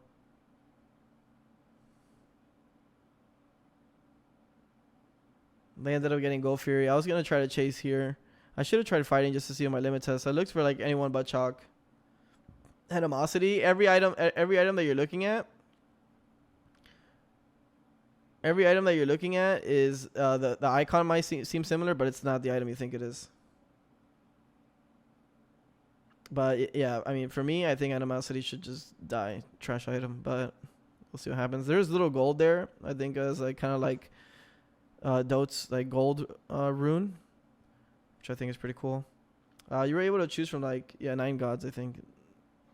They ended up getting Gold Fury. I was going to try to chase here. I should have tried fighting just to see on my limit test. I looked for like anyone but Chalk. Animosity. Every item that you're looking at. Every item that you're looking at is the icon might seem similar, but it's not the item you think it is. But yeah, I mean, for me, I think animosity should just die. Trash item, but we'll see what happens. There's little gold there. I think as like kind of like Dote's like gold rune, which I think is pretty cool. You were able to choose from like 9 gods. I think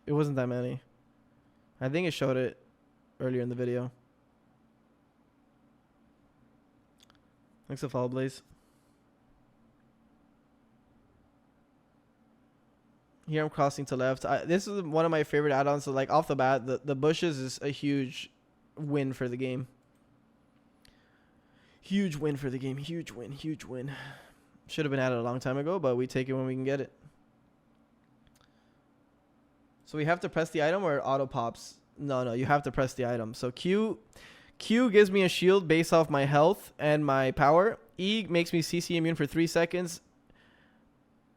it wasn't that many. I think it showed it earlier in the video. Thanks for follow, Blaze. Here I'm crossing to left. This is one of my favorite add-ons. So like off the bat, the bushes is a huge win for the game. Huge win for the game. Huge win. Huge win. Should have been added a long time ago, but we take it when we can get it. So we have to press the item or it auto pops? No, you have to press the item. So Q gives me a shield based off my health and my power. E makes me CC immune for 3 seconds.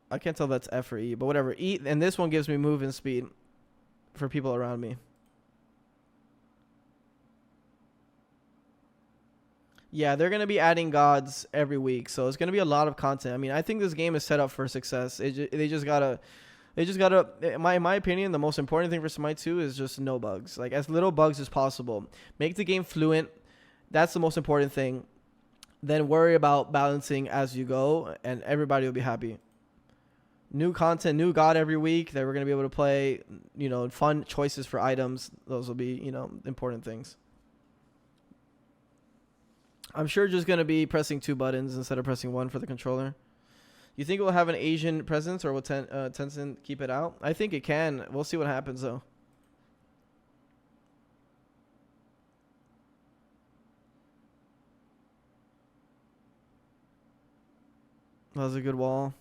I can't tell if that's F or E, but whatever. E, and this one gives me movement speed for people around me. Yeah, they're going to be adding gods every week, so it's going to be a lot of content. I mean, I think this game is set up for success. They just gotta, in my opinion, the most important thing for Smite 2 is just no bugs. Like, as little bugs as possible. Make the game fluent. That's the most important thing. Then worry about balancing as you go, and everybody will be happy. New content, new god every week that we're going to be able to play, fun choices for items. Those will be, important things. I'm sure just going to be pressing 2 buttons instead of pressing 1 for the controller. You think it will have an Asian presence, or will Tencent keep it out? I think it can. We'll see what happens, though. That was a good wall.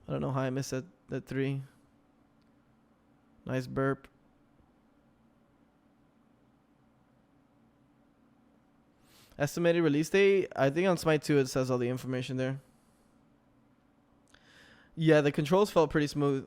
I don't know how I missed that 3. Nice burp. Estimated release date? I think on Smite 2 it says all the information there. Yeah, the controls felt pretty smooth.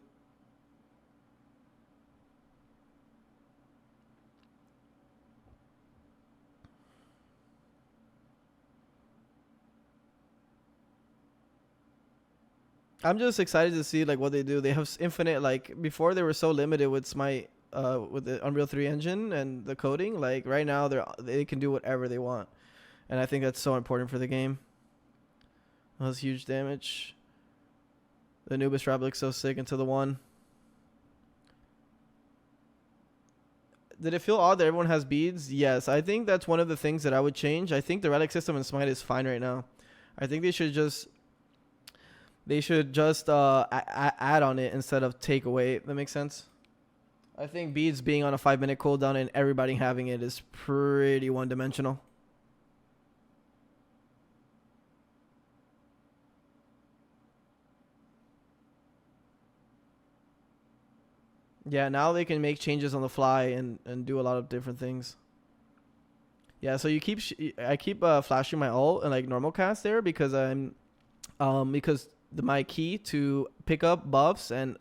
I'm just excited to see like what they do. They have infinite, like before they were so limited with Smite. with the Unreal 3 engine and the coding. Like right now, they can do whatever they want, and I think that's so important for the game. That was huge damage. The Anubis trap looks so sick into the one. Did it feel odd that everyone has beads? Yes, I think that's one of the things that I would change. I think the relic system in Smite is fine right now. I think they should just add on it instead of take away. That makes sense. I think beads being on a 5-minute cooldown and everybody having it is pretty one-dimensional. Yeah, now they can make changes on the fly and do a lot of different things. Yeah, so I keep flashing my ult and like normal cast there because because my key to pick up buffs and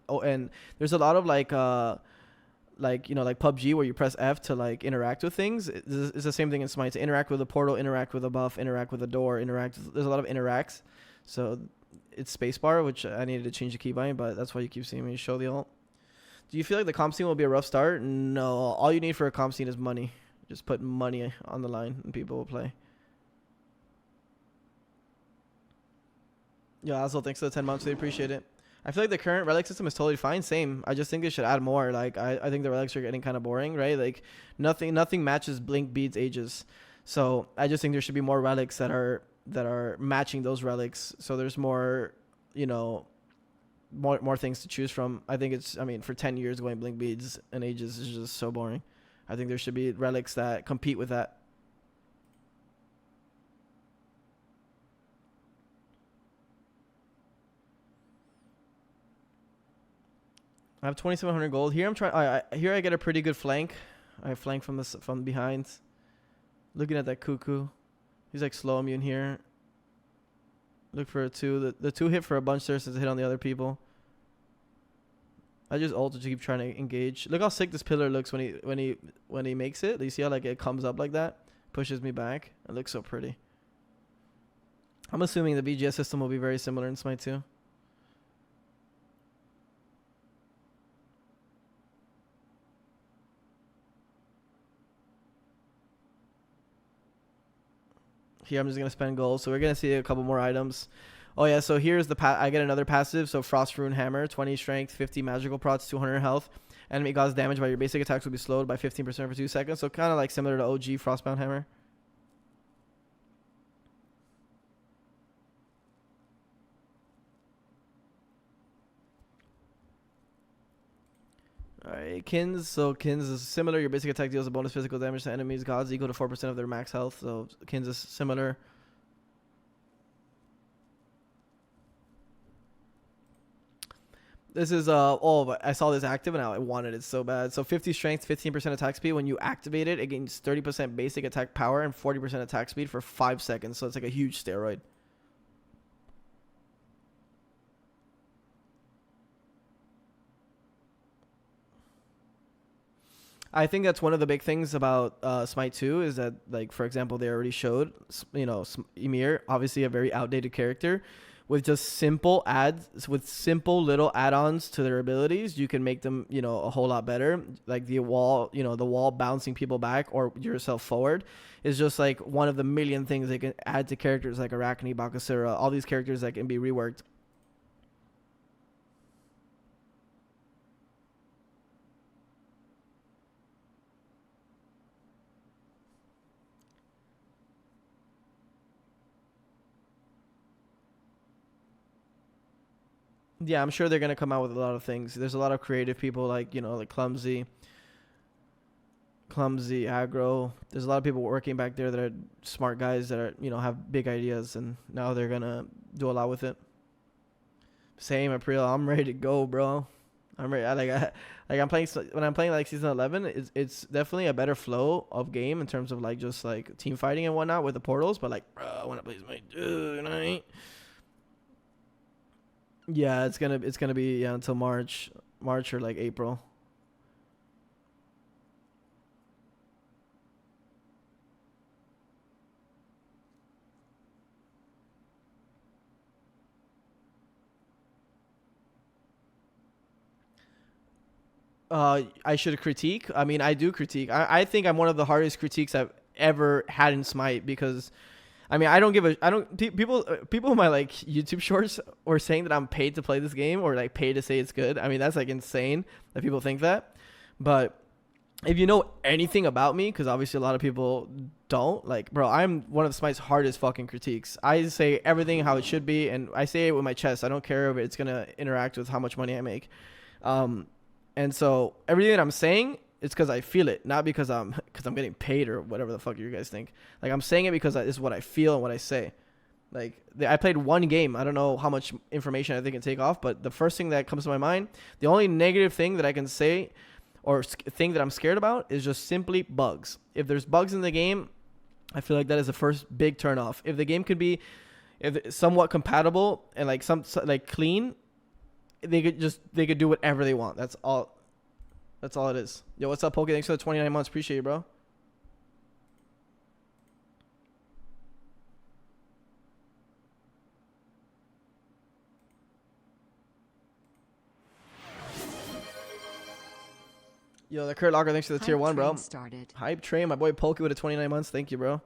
there's a lot of like like PUBG where you press F to like interact with things. It's the same thing in Smite. To interact with a portal, interact with a buff, interact with a door, there's a lot of interacts. So it's spacebar, which I needed to change the keybind, but that's why you keep seeing me show the ult. Do you feel like the comp scene will be a rough start? No. All you need for a comp scene is money. Just put money on the line and people will play. Yeah, also thanks for the 10 months. We appreciate it. I feel like the current relic system is totally fine. Same. I just think they should add more. Like I think the relics are getting kind of boring, right? Like nothing matches Blink Beads Ages. So I just think there should be more relics that are matching those relics. So there's more, more things to choose from. I mean, for 10 years going Blink Beads and Ages is just so boring. I think there should be relics that compete with that. I have 2,700 gold here. I'm trying. Here I get a pretty good flank. I flank from behind. Looking at that cuckoo, he's like slow immune here. Look for a 2. The 2 hit for a bunch there since it hit on the other people. I just ulted to keep trying to engage. Look how sick this pillar looks when he makes it. You see how like it comes up like that, pushes me back. It looks so pretty. I'm assuming the BGS system will be very similar in Smite 2. Here I'm just gonna spend gold, so we're gonna see a couple more items. Oh yeah, so here's I get another passive. So Frost Rune Hammer, 20 strength, 50 magical procs, 200 health. Enemy cause damage by your basic attacks will be slowed by 15% for 2 seconds. So kind of like similar to OG Frostbound Hammer. Alright, Kins. So Kins is similar. Your basic attack deals a bonus physical damage to enemies gods equal to 4% of their max health. So Kins is similar. This is I saw this active and I wanted it so bad. So 50 strength, 15% attack speed. When you activate it, it gains 30% basic attack power and 40% attack speed for 5 seconds. So it's like a huge steroid. I think that's one of the big things about Smite 2 is that, like, for example, they already showed, Ymir, obviously a very outdated character. With just simple simple little add-ons to their abilities, you can make them, a whole lot better. Like the wall, the wall bouncing people back or yourself forward is just like one of the million things they can add to characters like Arachne, Bakasura, all these characters that can be reworked. Yeah, I'm sure they're gonna come out with a lot of things. There's a lot of creative people like like clumsy aggro. There's a lot of people working back there that are smart guys that are have big ideas, and now they're gonna do a lot with it. Same April, I'm ready to go, bro. I'm ready. I'm playing when I'm playing like season 11. It's definitely a better flow of game in terms of like just like team fighting and whatnot with the portals. But like, bro, I want to play my dude. Yeah, it's gonna be until March or like April. I should critique. I mean, I do critique. I think I'm one of the hardest critiques I've ever had in Smite because, I mean, I don't give a, I don't, people in my like YouTube shorts were saying that I'm paid to play this game or like paid to say it's good. I mean, that's like insane that people think that. But if you know anything about me, because obviously a lot of people don't, like, bro, I'm one of Smite's hardest fucking critiques. I say everything how it should be, and I say it with my chest. I don't care if it's gonna interact with how much money I make. And so everything that I'm saying, it's because I feel it, not because I'm getting paid or whatever the fuck you guys think. Like, I'm saying it because it's what I feel and what I say. Like, I played one game. I don't know how much information I think can take off, but the first thing that comes to my mind, the only negative thing that I can say or thing that I'm scared about is just simply bugs. If there's bugs in the game, I feel like that is the first big turnoff. If the game could be somewhat compatible and like like clean, they could do whatever they want. That's all it is. Yo, what's up, Poke? Thanks for the 29 months. Appreciate you, bro. Yo, the Kurt Locker, thanks for the tier 1, bro. Hype train, my boy Poke with a 29 months. Thank you, bro.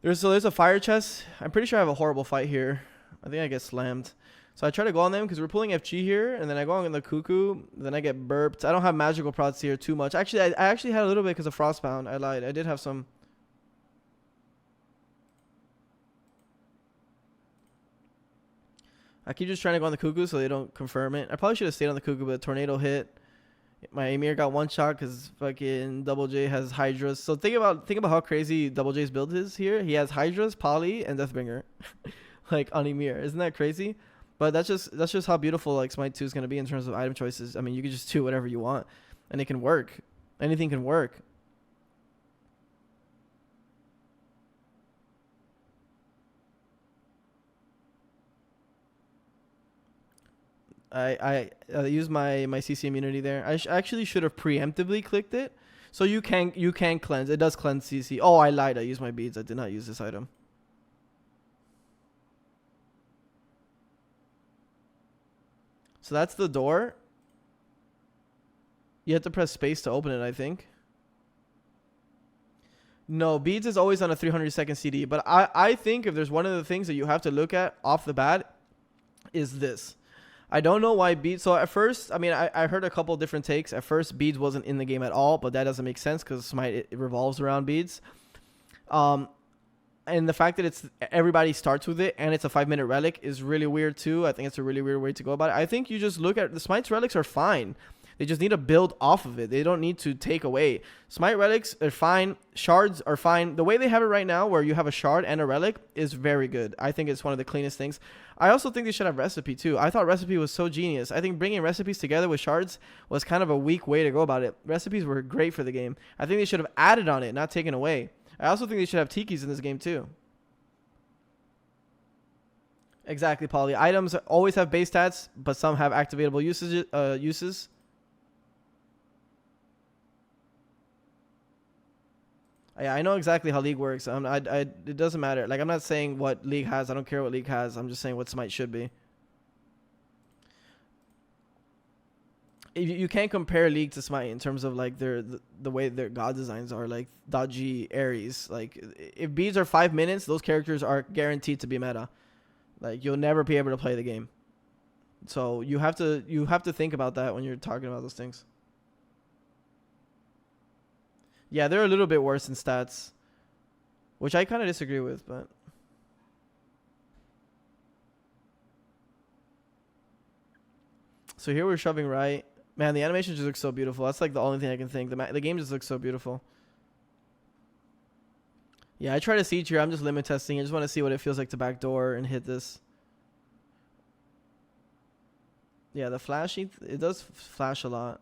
There's a fire chest. I'm pretty sure I have a horrible fight here. I think I get slammed. So I try to go on them because we're pulling FG here, and then I go on the Cuckoo, then I get burped. I don't have magical procs here too much. Actually, I actually had a little bit because of Frostbound. I lied. I did have some. I keep just trying to go on the Cuckoo so they don't confirm it. I probably should have stayed on the Cuckoo, but a tornado hit. My Emir got one shot because fucking Double J has Hydras. So think about how crazy Double J's build is here. He has Hydras, Poly, and Deathbringer, like on Emir. Isn't that crazy? But that's just how beautiful like Smite 2 is gonna be in terms of item choices. I mean, you can just do whatever you want, and it can work. Anything can work. I use my CC immunity there. I actually should have preemptively clicked it. So you can cleanse. It does cleanse CC. Oh, I lied. I used my beads. I did not use this item. So that's the door. You have to press space to open it, I think. No, beads is always on a 300-second CD. But I think if there's one of the things that you have to look at off the bat is this. I don't know why beads. So at first, I mean, I heard a couple different takes. At first, beads wasn't in the game at all, but that doesn't make sense because Smite it revolves around beads. And the fact that everybody starts with it and it's a 5-minute relic is really weird too. I think it's a really weird way to go about it. I think you just look at the Smite's relics are fine. They just need to build off of it. They don't need to take away. Smite relics are fine. Shards are fine. The way they have it right now, where you have a shard and a relic, is very good. I think it's one of the cleanest things. I also think they should have recipe too. I thought recipe was so genius. I think bringing recipes together with shards was kind of a weak way to go about it. Recipes were great for the game. I think they should have added on it, not taken away. I also think they should have tikis in this game too. Exactly, Polly. Items always have base stats, but some have activatable uses. Yeah, I know exactly how League works. It doesn't matter. Like, I'm not saying what League has. I don't care what League has. I'm just saying what Smite should be. You can't compare League to Smite in terms of like the way their god designs are, like dodgy Ares. Like, if beads are 5 minutes, those characters are guaranteed to be meta. Like, you'll never be able to play the game. So you have to think about that when you're talking about those things. Yeah, they're a little bit worse in stats, which I kind of disagree with, but so here we're shoving right. Man, the animation just looks so beautiful. That's like the only thing I can think. The game just looks so beautiful. Yeah, I try to siege here. I'm just limit testing. I just want to see what it feels like to backdoor and hit this. Yeah, the flashing, it does flash a lot.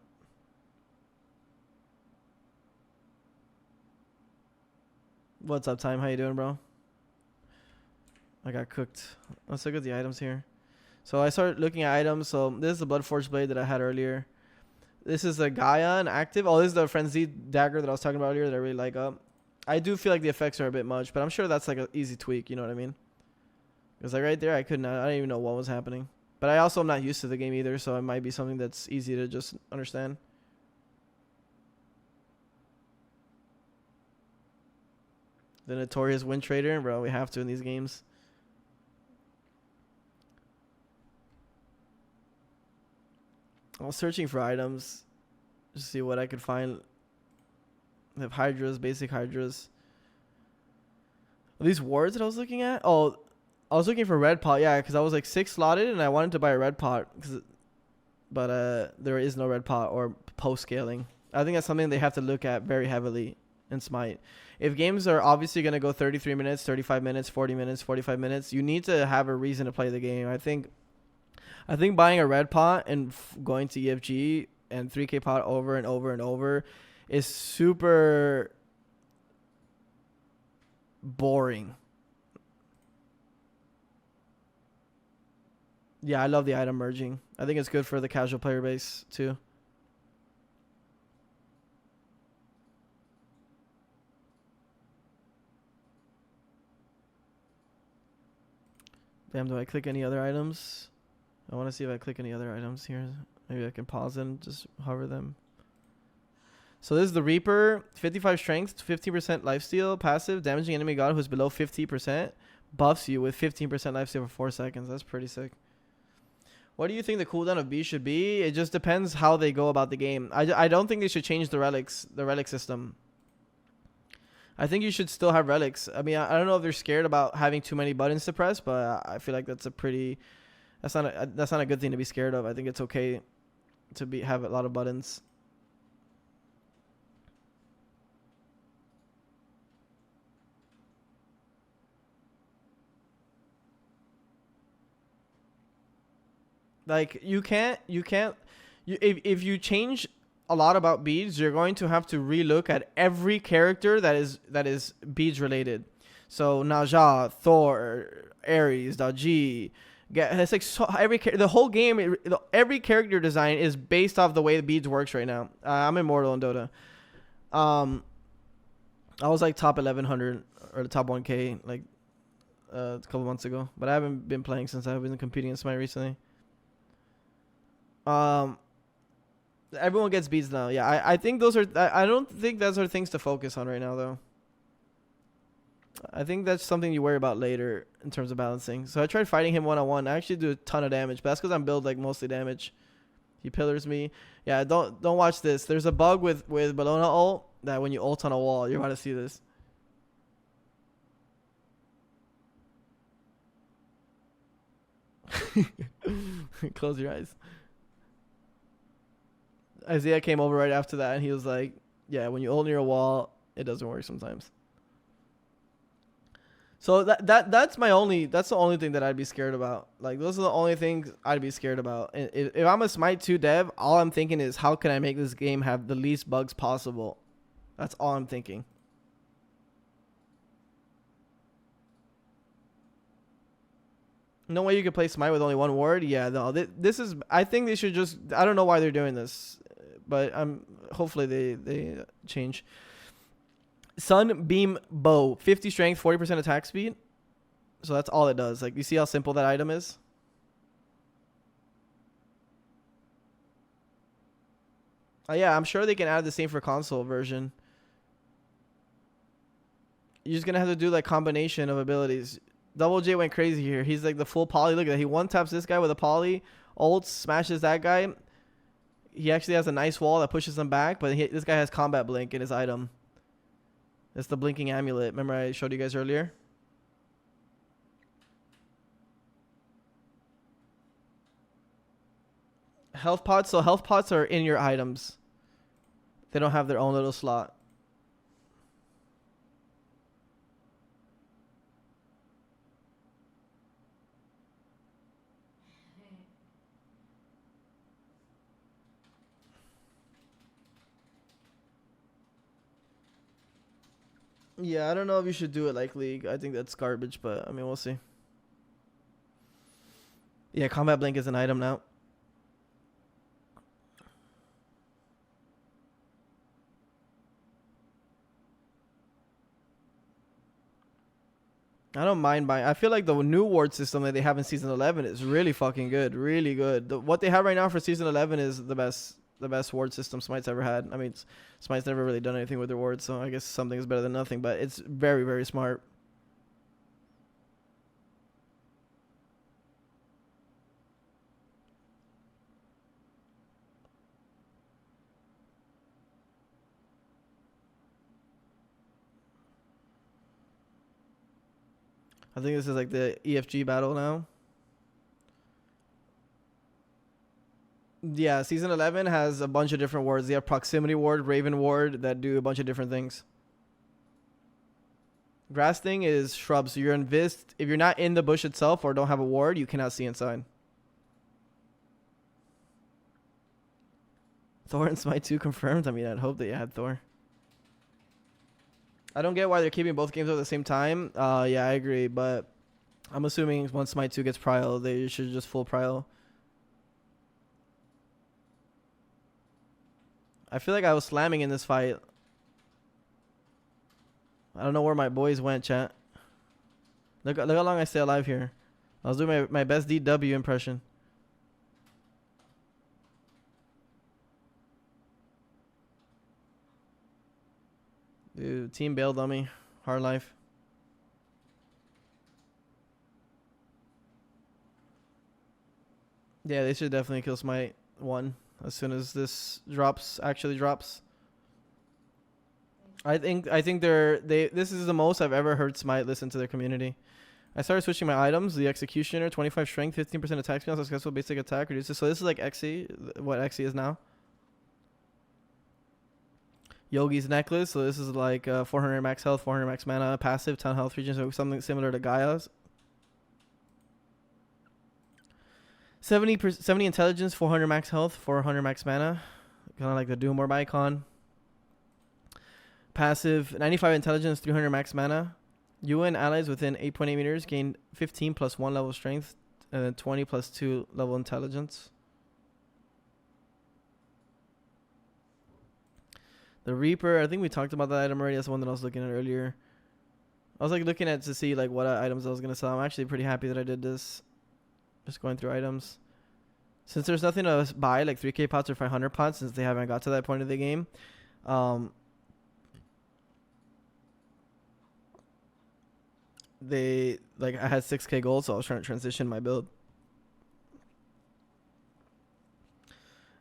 What's up, Time? How you doing, bro? I got cooked. Let's look at the items here. So I started looking at items. So this is the Bloodforged Blade that I had earlier. This is the Gaia and active. Oh, this is the Frenzied Dagger that I was talking about earlier that I really like up. I do feel like the effects are a bit much, but I'm sure that's like an easy tweak. You know what I mean? Because like right there, I didn't even know what was happening. But I also am not used to the game either, so it might be something that's easy to just understand. The notorious win trader, bro. We have to in these games. I was searching for items to see what I could find. They have hydras, basic hydras. Are these wards that I was looking at? Oh, I was looking for red pot, yeah, because I was like 6 slotted and I wanted to buy a red pot, but there is no red pot or post scaling. I think that's something they have to look at very heavily in Smite. If games are obviously going to go 33 minutes, 35 minutes, 40 minutes, 45 minutes, you need to have a reason to play the game. I think buying a red pot and going to EFG and 3K pot over and over and over is super boring. Yeah, I love the item merging. I think it's good for the casual player base too. Damn, do I click any other items? I want to see if I click any other items here. Maybe I can pause and just hover them. So this is the Reaper, 55 strength, 15% lifesteal, passive, damaging enemy god who's below 50%, buffs you with 15% lifesteal for 4 seconds. That's pretty sick. What do you think the cooldown of B should be? It just depends how they go about the game. I don't think they should change the relic system. I think you should still have relics. I mean, I don't know if they're scared about having too many buttons to press, but I feel like that's not a good thing to be scared of. I think it's okay to have a lot of buttons. Like if you change a lot about beads, you're going to have to relook at every character that is beads related. So Naja, Thor, Ares, Daji. It's like the whole game. Every character design is based off the way the beads works right now. I'm immortal in Dota. I was like top 1100 or the top 1K like a couple months ago, but I haven't been playing since I've been competing in Smite recently. Everyone gets beads now. Yeah, I think those are. I don't think those are things to focus on right now, though. I think that's something you worry about later in terms of balancing. So I tried fighting him 1-on-1. I actually do a ton of damage, but that's because I'm build like mostly damage. He pillars me. Yeah, don't watch this. There's a bug with Bellona ult that when you ult on a wall, you're about to see this. Close your eyes. Isaiah came over right after that, and he was like, "Yeah, when you ult near a wall, it doesn't work sometimes." So that's the only thing that I'd be scared about. Like those are the only things I'd be scared about. If I'm a Smite 2 dev, all I'm thinking is how can I make this game have the least bugs possible. That's all I'm thinking. No way you could play Smite with only one ward. Yeah, no. This is. I think they should just. I don't know why they're doing this, but hopefully they change. Sunbeam Bow, 50 strength, 40% attack speed. So that's all it does. Like, you see how simple that item is? Yeah, I'm sure they can add the same for console version. You're just going to have to do, like, combination of abilities. Double J went crazy here. He's, like, the full poly. Look at that. He one-taps this guy with a poly. Ults, smashes that guy. He actually has a nice wall that pushes him back, but this guy has combat blink in his item. It's the blinking amulet. Remember I showed you guys earlier? Health pots. So health pots are in your items. They don't have their own little slot. Yeah, I don't know if you should do it like League. I think that's garbage, but I mean, we'll see. Yeah, combat blink is an item now. I don't mind buying. I feel like the new ward system that they have in season 11 is really fucking good, really good. What they have right now for season 11 is the best ward system Smite's ever had. I mean, Smite's never really done anything with their wards, so I guess something is better than nothing. But it's very, very smart. I think this is like the EFG battle now. Yeah, season 11 has a bunch of different wards. They have proximity ward, raven ward that do a bunch of different things. Grass thing is shrubs. So you're invis. If you're not in the bush itself or don't have a ward, you cannot see inside. Thor and Smite 2 confirmed. I mean, I'd hope that you had Thor. I don't get why they're keeping both games at the same time. Yeah, I agree, but I'm assuming once Smite 2 gets Prial, they should just full Prial. I feel like I was slamming in this fight. I don't know where my boys went, chat. Look how long I stay alive here. I was doing my best DW impression. Dude, team bailed on me. Hard life. Yeah, they should definitely kill Smite 1 as soon as this actually drops. I think this is the most I've ever heard Smite listen to their community. I started switching my items. The Executioner, 25 strength, 15% attack speed, successful basic attack reduces. So this is like Xe, what Xe is now. Yogi's necklace. So this is like 400 max health, 400 max mana, passive, 10 health regen. So something similar to Gaia's. 70 intelligence, 400 max health, 400 max mana. Kind of like the Doom Orb icon. Passive, 95 intelligence, 300 max mana. You and allies within 8.8 meters gain 15 plus 1 level strength, and then 20 plus 2 level intelligence. The Reaper, I think we talked about that item already. That's the one that I was looking at earlier. I was like looking at to see like what items I was gonna sell. I'm actually pretty happy that I did this. Just going through items. Since there's nothing to buy, like 3k pots or 500 pots, since they haven't got to that point of the game. They like I had 6k gold, so I was trying to transition my build.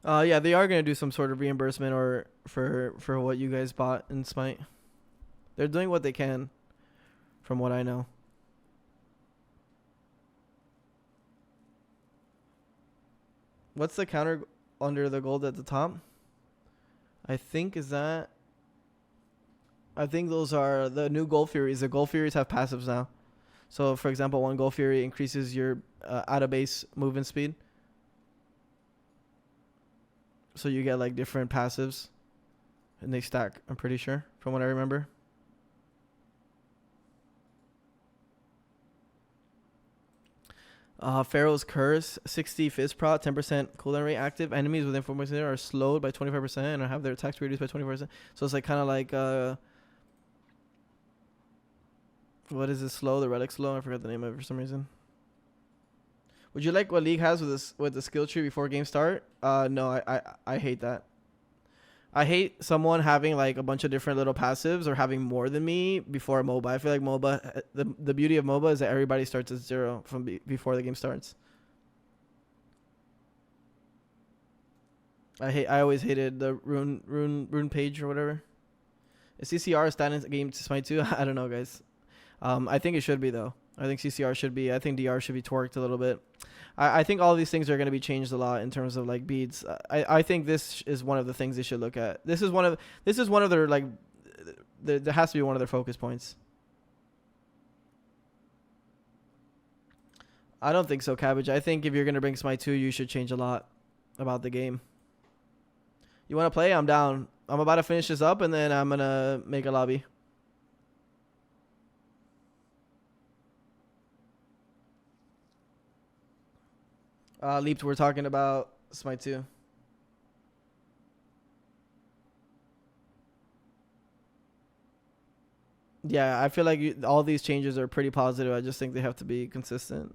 Yeah, they are gonna do some sort of reimbursement or for what you guys bought in Smite. They're doing what they can, from what I know. What's the counter under the gold at the top? I think those are the new Gold Furies. The Gold Furies have passives now. So, for example, one Gold Fury increases your out of base movement speed. So you get like different passives. And they stack, I'm pretty sure, from what I remember. Pharaoh's Curse, 60 Fizz Prot, 10% cooldown rate active. Enemies within 4 minutes are slowed by 25% and have their attacks reduced by 20%. So it's like kind of like what is this slow? The relic slow? I forgot the name of it for some reason. Would you like what League has with the skill tree before game start? No, I hate that. I hate someone having like a bunch of different little passives or having more than me before a MOBA. I feel like MOBA, the beauty of MOBA is that everybody starts at 0 from before the game starts. I always hated the rune page or whatever. Is CCR a stand in game to Smite 2? I don't know, guys. I think it should be though. I think CCR should be. I think DR should be twerked a little bit. I think all these things are going to be changed a lot in terms of like beads. I think this is one of the things they should look at. This is one of their like. There has to be one of their focus points. I don't think so, Cabbage. I think if you're going to bring Smite 2, you should change a lot about the game. You want to play? I'm down. I'm about to finish this up and then I'm going to make a lobby. Leaped, we're talking about Smite 2. Yeah, I feel like all these changes are pretty positive. I just think they have to be consistent.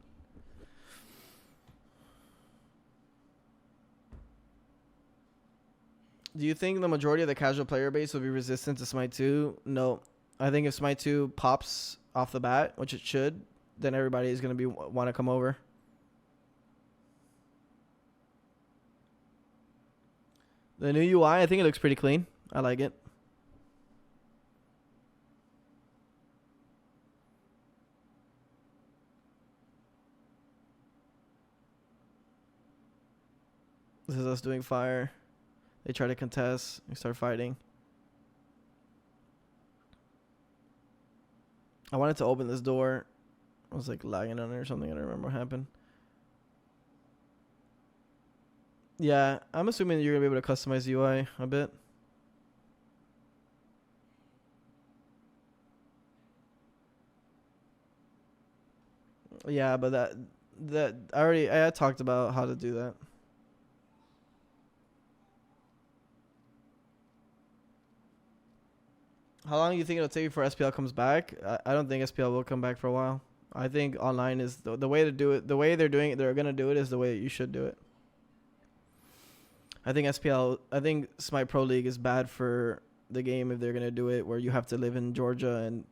Do you think the majority of the casual player base will be resistant to Smite 2? No. I think if Smite 2 pops off the bat, which it should, then everybody is going to be want to come over. The new UI, I think it looks pretty clean. I like it. This is us doing fire. They try to contest. We start fighting. I wanted to open this door. I was like lagging on it or something. I don't remember what happened. Yeah, I'm assuming you're going to be able to customize the UI a bit. Yeah, but that I had talked about how to do that. How long do you think it'll take before SPL comes back? I don't think SPL will come back for a while. I think online is the way to do it. The way they're doing it, they're gonna do it is the way you should do it. I think SPL. I think Smite Pro League is bad for the game if they're gonna do it where you have to live in Georgia and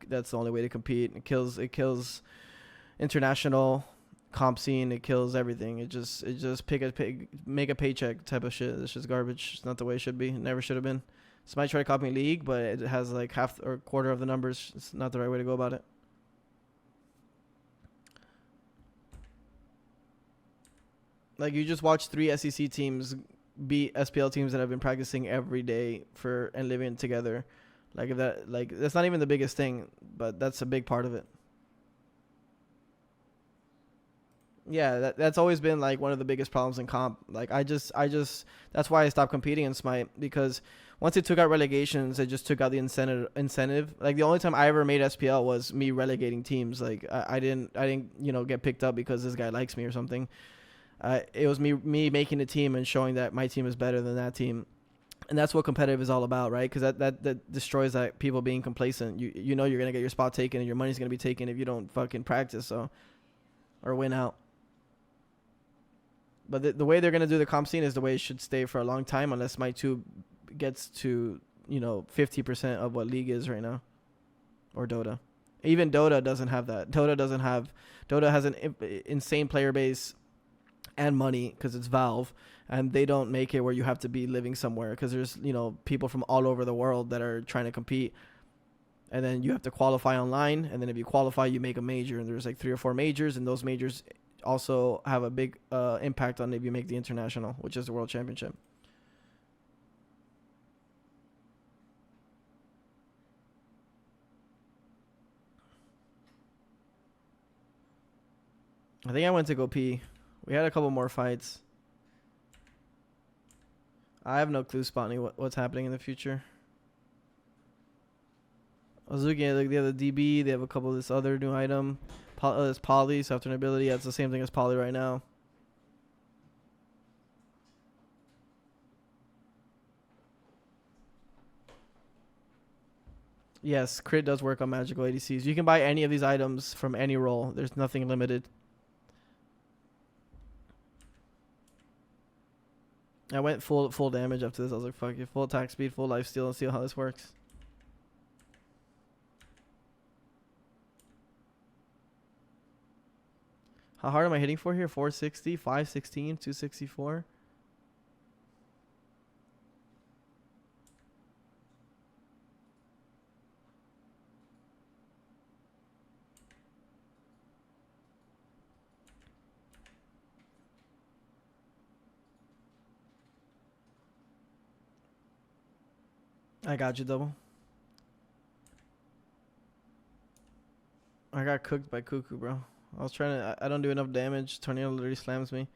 that's the only way to compete. It kills international comp scene. It kills everything. It just make a paycheck type of shit. It's just garbage. It's not the way it should be. It never should have been. Smite try to copy League, but it has like half or quarter of the numbers. It's not the right way to go about it. Like you just watch 3 SEC teams beat SPL teams that have been practicing every day for and living together. Like if that's not even the biggest thing, but that's a big part of it. Yeah, that's always been like one of the biggest problems in comp. Like I just that's why I stopped competing in Smite, because once it took out relegations, it just took out the incentive. Like the only time I ever made SPL was me relegating teams. Like I didn't get picked up because this guy likes me or something. It was me making a team and showing that my team is better than that team. And that's what competitive is all about, right? Because that destroys that people being complacent. You know you're going to get your spot taken and your money's going to be taken if you don't fucking practice or win out. But the way they're going to do the comp scene is the way it should stay for a long time unless Smite 2 gets to, 50% of what League is right now. Or Dota. Even Dota doesn't have that. Dota has an insane player base and money because it's Valve, and they don't make it where you have to be living somewhere because there's, people from all over the world that are trying to compete. And then you have to qualify online, and then if you qualify, you make a major, and there's like 3 or 4 majors, and those majors also have a big impact on if you make the international, which is the world championship. I think I went to go pee. We had a couple more fights. I have no clue, Spotney, what's happening in the future. I was looking at they have the DB, they have a couple of this other new item. It's Poly, so after an ability, yeah, it's the same thing as Poly right now. Yes, crit does work on magical ADCs. You can buy any of these items from any role. There's nothing limited. I went full damage after this. I was like, fuck it, full attack speed, full life steal, and see how this works. How hard am I hitting for here? 460, 516, 264. I got you, double. I got cooked by Cuckoo, bro. I was trying to... I don't do enough damage. Tornado literally slams me.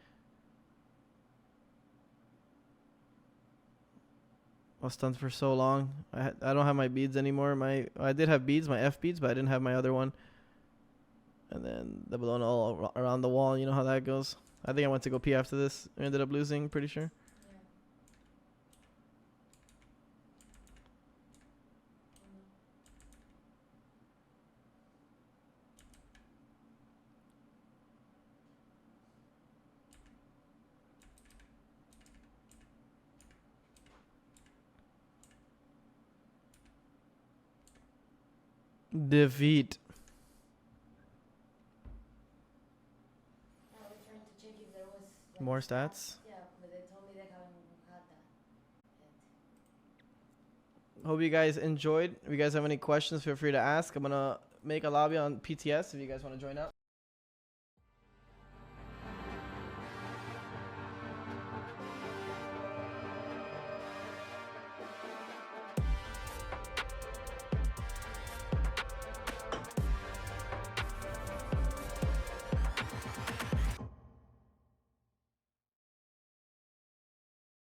I was stunned for so long. I don't have my beads anymore. I did have beads, my F beads, but I didn't have my other one. And then the balloon all around the wall. You know how that goes. I think I went to go pee after this. I ended up losing, pretty sure. Defeat. I was trying to check if there was like, More stats. Yeah, but they told me they haven't had that yet. Hope you guys enjoyed. If you guys have any questions, feel free to ask. I'm gonna make a lobby on PTS if you guys want to join up.